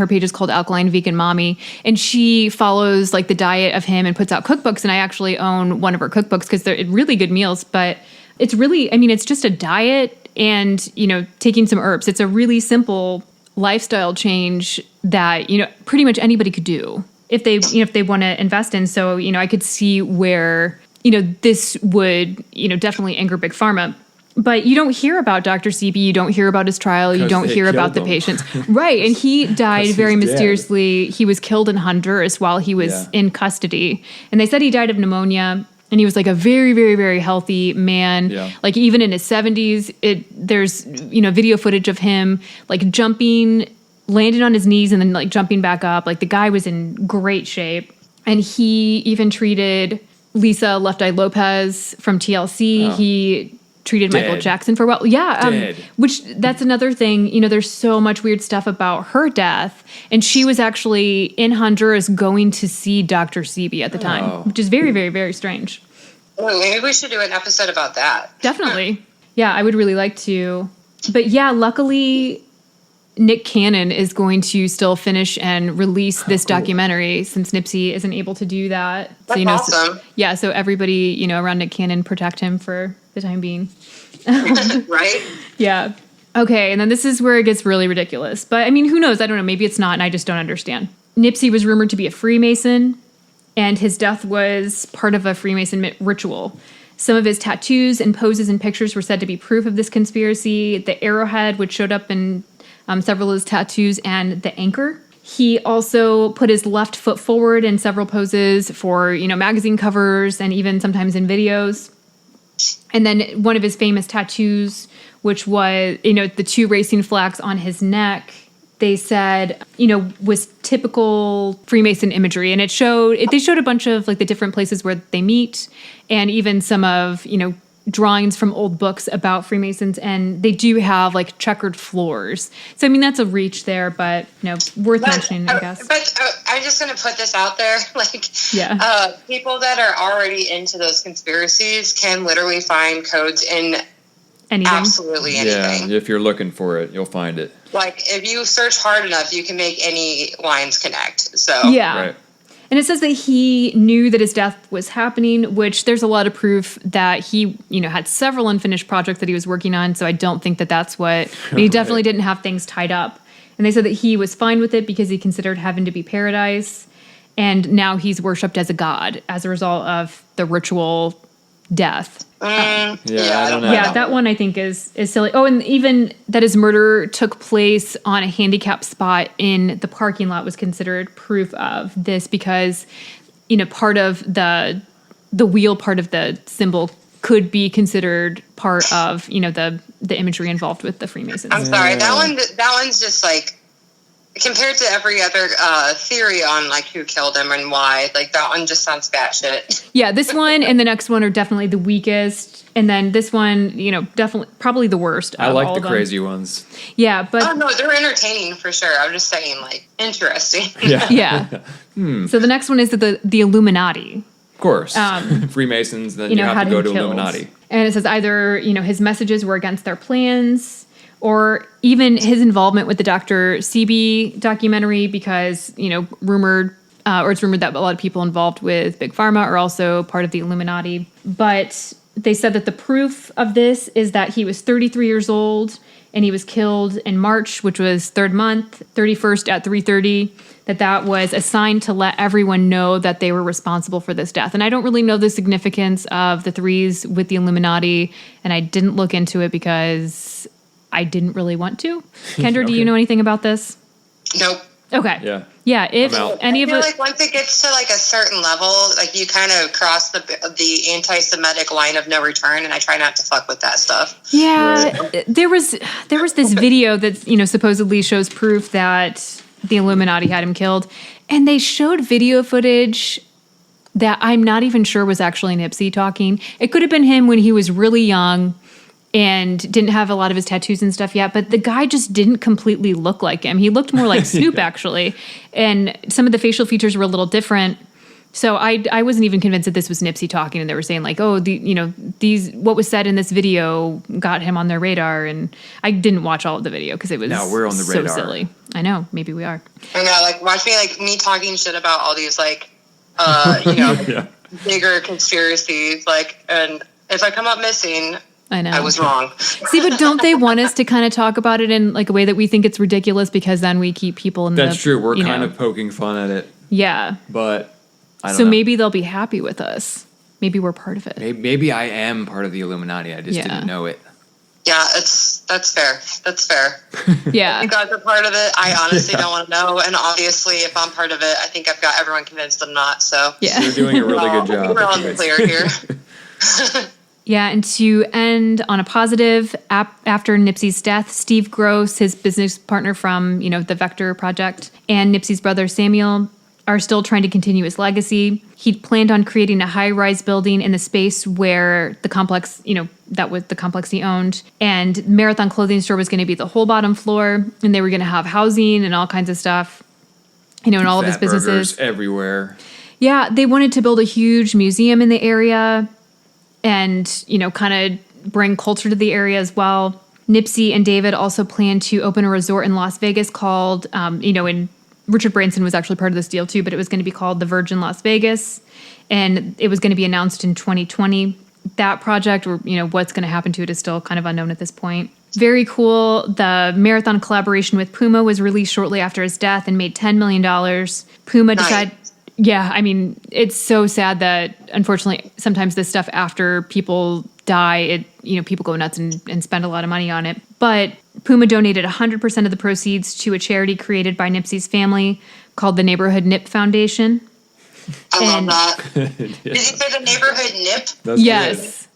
page is called Alkaline Vegan Mommy, and she follows the diet of him and puts out cookbooks. And I actually own one of her cookbooks because they're really good meals, but it's really, it's just a diet and, taking some herbs. It's a really simple lifestyle change that, pretty much anybody could do if they want to invest in. So, I could see where, this would, definitely anger Big Pharma. But you don't hear about Dr. Sebi. You don't hear about his trial. You don't hear about the patients. Right. And he died very mysteriously. He was killed in Honduras while he was in custody. And they said he died of pneumonia. And he was like a very, very, very healthy man. Yeah. Like even in his 70s, there's, video footage of him like jumping, landing on his knees and then like jumping back up. Like the guy was in great shape. And he even treated Lisa Left Eye Lopez from TLC. Oh. He treated Michael Jackson for a while. Yeah. Which that's another thing, there's so much weird stuff about her death. And she was actually in Honduras going to see Dr. Sebi at the time, which is very, very, very strange. Well, maybe we should do an episode about that. Definitely. Yeah, I would really like to. But yeah, luckily Nick Cannon is going to still finish and release this documentary since Nipsey isn't able to do that. That's awesome. So everybody, around Nick Cannon protect him for the time being. Right? Yeah. Okay, and then this is where it gets really ridiculous. But, I mean, who knows? I don't know. Maybe it's not, and I just don't understand. Nipsey was rumored to be a Freemason, and his death was part of a Freemason ritual. Some of his tattoos and poses and pictures were said to be proof of this conspiracy. The arrowhead, which showed up in several of his tattoos, and the anchor. He also put his left foot forward in several poses for, magazine covers and even sometimes in videos. And then one of his famous tattoos, which was, the two racing flags on his neck, they said, was typical Freemason imagery. And they showed a bunch of like the different places where they meet and even some of, drawings from old books about Freemasons. And they do have like checkered floors. So, I mean, that's a reach there, but, worth mentioning, I guess. But I'm just going to put this out there. People that are already into those conspiracies can literally find codes in anything. Absolutely anything. Yeah, if you're looking for it, you'll find it. Like, if you search hard enough, you can make any lines connect. So yeah. Right. And it says that he knew that his death was happening, which there's a lot of proof that he, had several unfinished projects that he was working on. So I don't think that that's what, he definitely didn't have things tied up. And they said that he was fine with it because he considered heaven to be paradise. And now he's worshipped as a god as a result of the ritual death. I don't know. Yeah, that one I think is silly. Oh, and even that his murder took place on a handicapped spot in the parking lot was considered proof of this because, part of the wheel part of the symbol could be considered part of, the imagery involved with the Freemasons. I'm sorry, that one's just like, compared to every other theory on like who killed him and why, like that one just sounds batshit. Yeah, this one and the next one are definitely the weakest, and then this one, definitely probably the worst. I like the crazy ones. Yeah, but no, they're entertaining for sure. I'm just saying, like, interesting. Yeah. So the next one is the Illuminati. Of course, Freemasons. Then you have to go to Illuminati. And it says either his messages were against their plans, or even his involvement with the Dr. Sebi documentary, because, it's rumored that a lot of people involved with Big Pharma are also part of the Illuminati. But they said that the proof of this is that he was 33 years old and he was killed in March, which was third month, 31st at 3:30, that was a sign to let everyone know that they were responsible for this death. And I don't really know the significance of the threes with the Illuminati, and I didn't look into it because I didn't really want to. Kendra, okay. Do you know anything about this? Nope. Okay. Yeah. If any of it, like once it gets to like a certain level, like you kind of cross the anti-Semitic line of no return, and I try not to fuck with that stuff. Yeah. Right. There was this video that supposedly shows proof that the Illuminati had him killed, and they showed video footage that I'm not even sure was actually Nipsey talking. It could have been him when he was really young and didn't have a lot of his tattoos and stuff yet, but the guy just didn't completely look like him. He looked more like Snoop, actually, and some of the facial features were a little different. So I wasn't even convinced that this was Nipsey talking, and they were saying like, oh, what was said in this video got him on their radar, and I didn't watch all of the video because it was we're on the radar. So silly. I know, maybe we are. I know, like watch me talking shit about all these like, bigger conspiracies, like, and if I come up missing, I know. I was wrong. See, but don't they want us to kind of talk about it in like a way that we think it's ridiculous because then we keep people in That's true. We're kind of poking fun at it. Yeah. But I don't know. Maybe they'll be happy with us. Maybe we're part of it. Maybe I am part of the Illuminati. I just didn't know it. Yeah, that's fair. That's fair. Yeah. You guys are part of it. I honestly don't want to know. And obviously, if I'm part of it, I think I've got everyone convinced I'm not. So yeah. You're doing a really good job. We're on the clear here. Yeah, and to end on a positive, after Nipsey's death, Steve Gross, his business partner from, the Vector Project, and Nipsey's brother Samuel are still trying to continue his legacy. He'd planned on creating a high-rise building in the space where the complex, that was the complex he owned. And Marathon Clothing Store was going to be the whole bottom floor, and they were going to have housing and all kinds of stuff, and all of his businesses. Everywhere. Yeah, they wanted to build a huge museum in the area and, kind of bring culture to the area as well. Nipsey and David also planned to open a resort in Las Vegas called, and Richard Branson was actually part of this deal too, but it was going to be called the Virgin Las Vegas. And it was going to be announced in 2020. That project, or, what's going to happen to it is still kind of unknown at this point. Very cool. The Marathon collaboration with Puma was released shortly after his death and made $10 million. Puma decided... Yeah, I mean, it's so sad that, unfortunately, sometimes this stuff after people die, people go nuts and spend a lot of money on it. But Puma donated 100% of the proceeds to a charity created by Nipsey's family called the Neighborhood Nip Foundation. I love that. Did you say the Neighborhood Nip? That's yes. Good.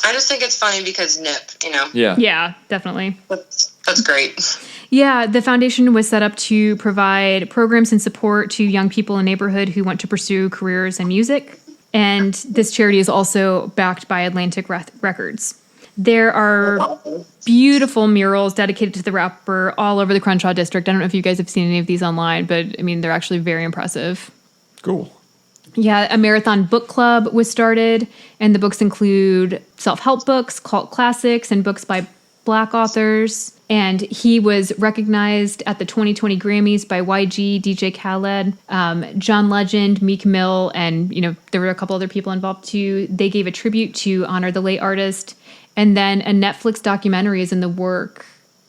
I just think it's funny because Nip, Yeah. Yeah, definitely. That's great. Yeah, the foundation was set up to provide programs and support to young people in the neighborhood who want to pursue careers in music. And this charity is also backed by Atlantic Records. There are beautiful murals dedicated to the rapper all over the Crenshaw district. I don't know if you guys have seen any of these online, but I mean, they're actually very impressive. Cool. Yeah, a marathon book club was started, and the books include self-help books, cult classics, and books by Black authors. And he was recognized at the 2020 Grammys by YG, DJ Khaled, John Legend, Meek Mill, and, there were a couple other people involved too. They gave a tribute to honor the late artist. And then a Netflix documentary is in the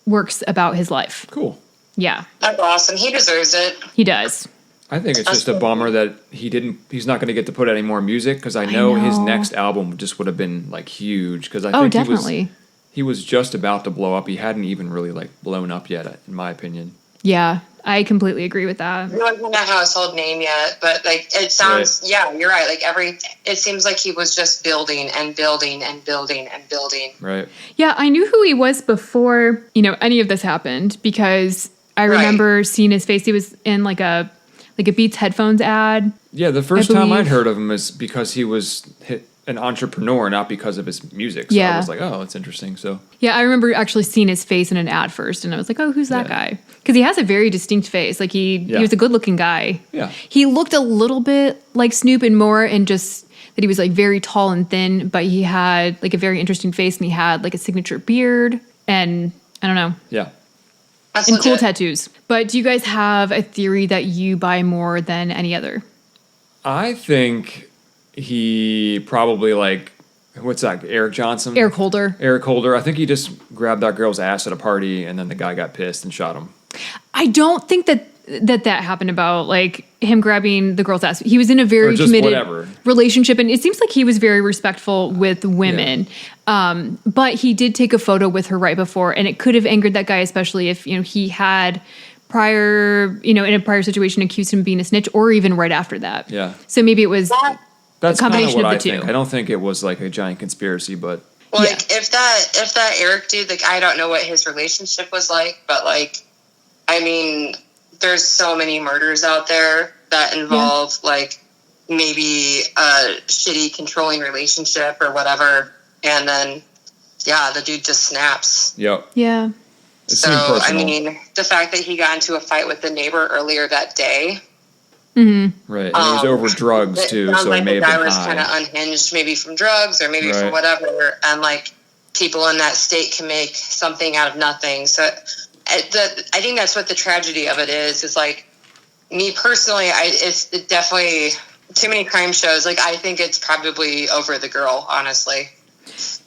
works about his life. Cool. Yeah. That's awesome. He deserves it. He does. I think it's just a bummer that he's not going to get to put out any more music, because I know his next album just would have been like huge, because I think definitely. He was just about to blow up. He hadn't even really blown up yet, in my opinion. Yeah, I completely agree with that. He wasn't a household name yet, but it sounds, right. Yeah, you're right. It seems like he was just building and building and building and building. Right. Yeah, I knew who he was before, any of this happened, because I remember seeing his face. He was in a Beats headphones ad. Yeah, the first time I'd heard of him is because he was an entrepreneur, not because of his music. So I was like, oh, that's interesting. So yeah, I remember actually seeing his face in an ad first, and I was like, oh, who's that guy? Because he has a very distinct face. He was a good-looking guy. Yeah. He looked a little bit like Snoop and more, and just that he was very tall and thin, but he had a very interesting face, and he had a signature beard, and I don't know. Yeah. That's and legit. cool tattoos. But do you guys have a theory that you buy more than any other? I think he probably what's that? Eric Johnson? Eric Holder. Eric Holder. I think he just grabbed that girl's ass at a party, and then the guy got pissed and shot him. I don't think that happened about him grabbing the girl's ass. He was in a very committed relationship, and it seems like he was very respectful with women. Yeah. But he did take a photo with her right before, and it could have angered that guy, especially if he had prior, in a prior situation, accused him of being a snitch, or even right after that. Yeah. So maybe it was that's a combination what of the two. I don't think it was a giant conspiracy, but if that Eric dude, I don't know what his relationship was like, but I mean, there's so many murders out there that involve maybe a shitty controlling relationship or whatever, and then the dude just snaps. Yep. Yeah. So I mean, the fact that he got into a fight with the neighbor earlier that day. Mm-hmm. Right, and he was over drugs too, so like it may the have guy been was high. kind of unhinged, maybe from drugs or maybe from whatever, and people in that state can make something out of nothing. So I think that's what the tragedy of it is me personally, it's definitely too many crime shows. I think it's probably over the girl, honestly.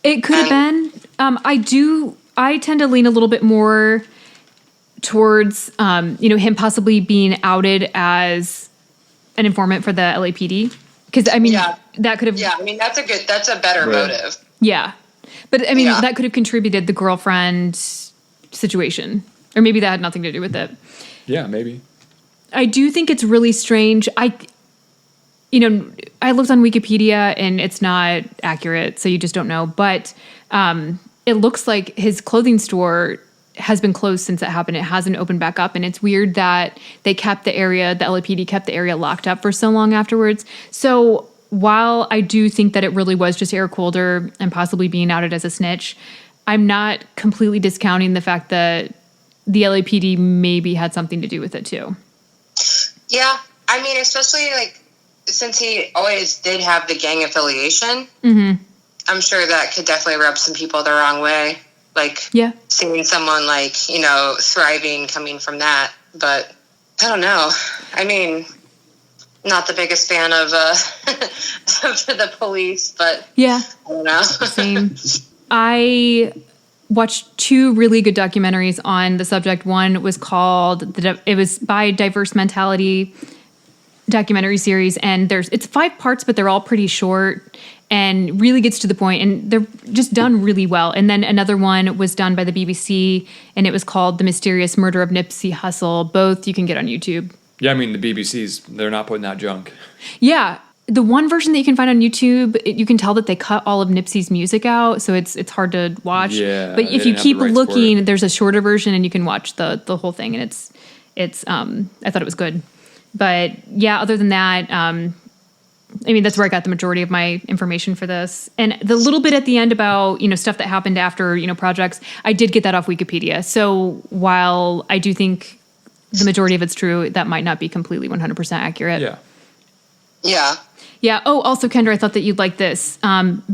It could have been. I tend to lean a little bit more towards, him possibly being outed as an informant for the LAPD. Because, that could have... Yeah, that's a better motive. Yeah. But, that could have contributed the girlfriend situation. Or maybe that had nothing to do with it. Yeah, maybe. I do think it's really strange. I looked on Wikipedia, and it's not accurate, so you just don't know. But it looks like his clothing store has been closed since it happened. It hasn't opened back up, and it's weird that the LAPD kept the area locked up for so long afterwards. So while I do think that it really was just Eric Holder and possibly being outed as a snitch, I'm not completely discounting the fact that the LAPD maybe had something to do with it too. Yeah, especially since he always did have the gang affiliation, I'm sure that could definitely rub some people the wrong way. Seeing someone thriving coming from that. But I don't know. Not the biggest fan of the police, but yeah, I don't know. Same. I watched 2 really good documentaries on the subject. One was called it was by Diverse Mentality documentary series, and it's 5 parts, but they're all pretty short and really gets to the point, and they're just done really well. And then another one was done by the BBC, and it was called The Mysterious Murder of Nipsey Hussle. Both you can get on YouTube. Yeah, the BBC's, they're not putting out junk. Yeah. The one version that you can find on YouTube, you can tell that they cut all of Nipsey's music out, so it's hard to watch. Yeah, but if you keep looking, there's a shorter version, and you can watch the whole thing, and it's I thought it was good. But yeah, other than that, that's where I got the majority of my information for this. And the little bit at the end about, stuff that happened after, projects, I did get that off Wikipedia. So while I do think the majority of it's true, that might not be completely 100% accurate. Yeah. Yeah. Yeah. Oh, also, Kendra, I thought that you'd like this.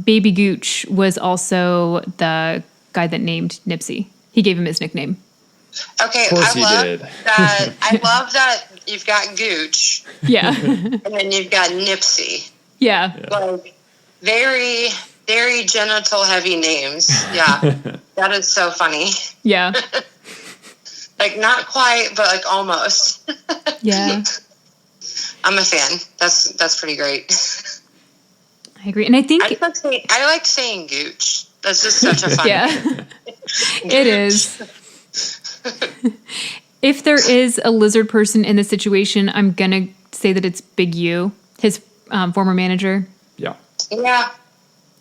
Baby Gooch was also the guy that named Nipsey. He gave him his nickname. Okay, I love that you've got Gooch. Yeah. And then you've got Nipsey. Yeah. Very, very genital heavy names. Yeah. That is so funny. Yeah. Not quite, but almost. Yeah. I'm a fan. That's pretty great. I agree. And I think I like saying Gooch. That's just such a fun name. It is. If there is a lizard person in this situation, I'm going to say that it's Big U, his former manager. Yeah. Yeah.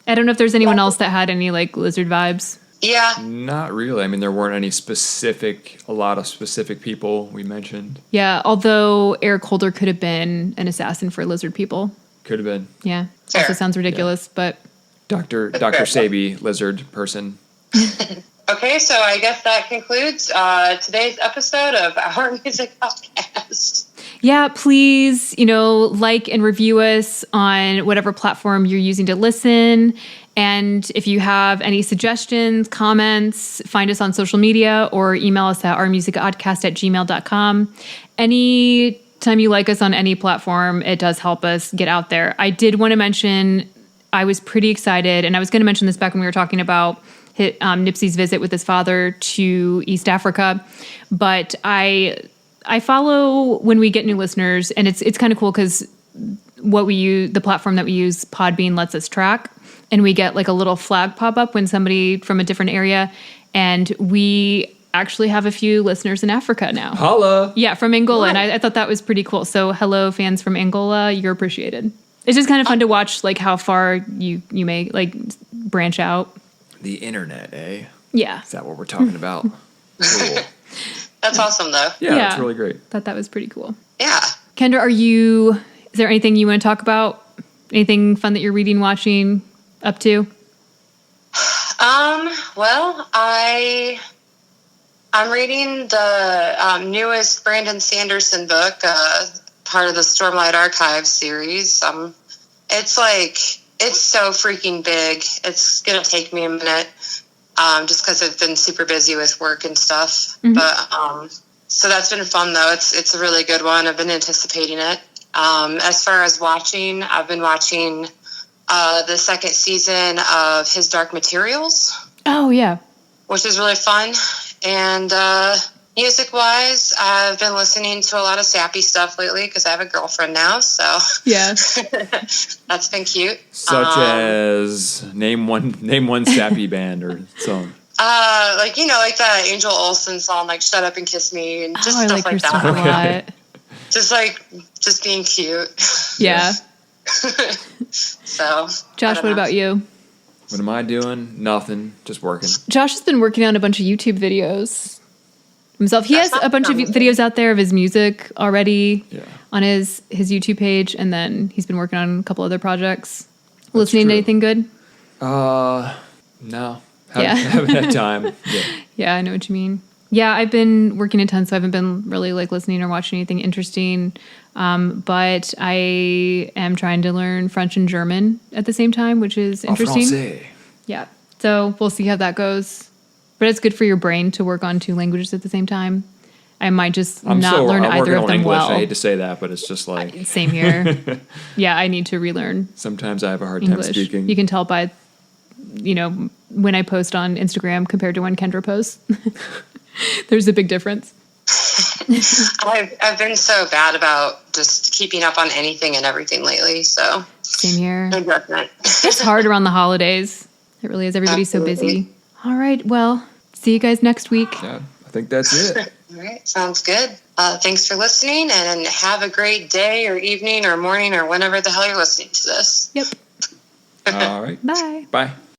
I don't know if there's anyone else that had any lizard vibes. Yeah. Not really. There weren't a lot of specific people we mentioned. Yeah, although Eric Holder could have been an assassin for lizard people. Could have been. Yeah. Fair. Also sounds ridiculous, but... Dr. Sabi, lizard person. Okay, so I guess that concludes today's episode of Our Music Podcast. Yeah, please, like and review us on whatever platform you're using to listen. And if you have any suggestions, comments, find us on social media or email us at ourmusicoddcast@gmail.com. Anytime you like us on any platform, it does help us get out there. I did want to mention, I was pretty excited, and I was going to mention this back when we were talking about Nipsey's visit with his father to East Africa, but I follow when we get new listeners, and it's kind of cool because the platform that we use, Podbean, lets us track, and we get a little flag pop up when somebody from a different area, and we actually have a few listeners in Africa now. Holla! Yeah, from Angola, and I thought that was pretty cool. So hello, fans from Angola, you're appreciated. It's just kind of fun to watch how far you may branch out. The internet, eh? Yeah. Is that what we're talking about? Cool. That's awesome, though. Yeah, it's really great. Thought that was pretty cool. Yeah. Kendra, is there anything you want to talk about? Anything fun that you're reading, watching, up to? Well, I'm reading the newest Brandon Sanderson book, part of the Stormlight Archives series. It's so freaking big. It's going to take me a minute, just because I've been super busy with work and stuff. Mm-hmm. But, so that's been fun though. It's a really good one. I've been anticipating it. As far as watching, I've been watching the second season of his Dark Materials. Oh, yeah. Which is really fun. And music-wise, I've been listening to a lot of sappy stuff lately because I have a girlfriend now, so yeah, that's been cute. Such as name one sappy band or song. Like like that Angel Olsen song, like "Shut Up and Kiss Me," and just stuff like that. Stuff a lot. Just being cute. Yeah. So, Josh, what about you? What am I doing? Nothing. Just working. Josh has been working on a bunch of YouTube videos himself. He has a bunch of videos out there of his music already on his YouTube page, and then he's been working on a couple other projects. Listening to anything good? No. Haven't had time. Yeah, I know what you mean. Yeah, I've been working a ton, so I haven't been really listening or watching anything interesting. But I am trying to learn French and German at the same time, which is interesting. Français. Yeah. So we'll see how that goes. But it's good for your brain to work on two languages at the same time. I might just learn either of them English. well. I hate to say that, but it's just like... Same here. Yeah, I need to relearn Sometimes I have a hard English. time speaking. You can tell by, when I post on Instagram compared to when Kendra posts. There's a big difference. I've been so bad about just keeping up on anything and everything lately, so... Same here. No judgment. It's hard around the holidays. It really is. Everybody's so busy. All right. Well, see you guys next week. Yeah, I think that's it. All right. Sounds good. Thanks for listening, and have a great day or evening or morning or whenever the hell you're listening to this. Yep. All right. Bye. Bye.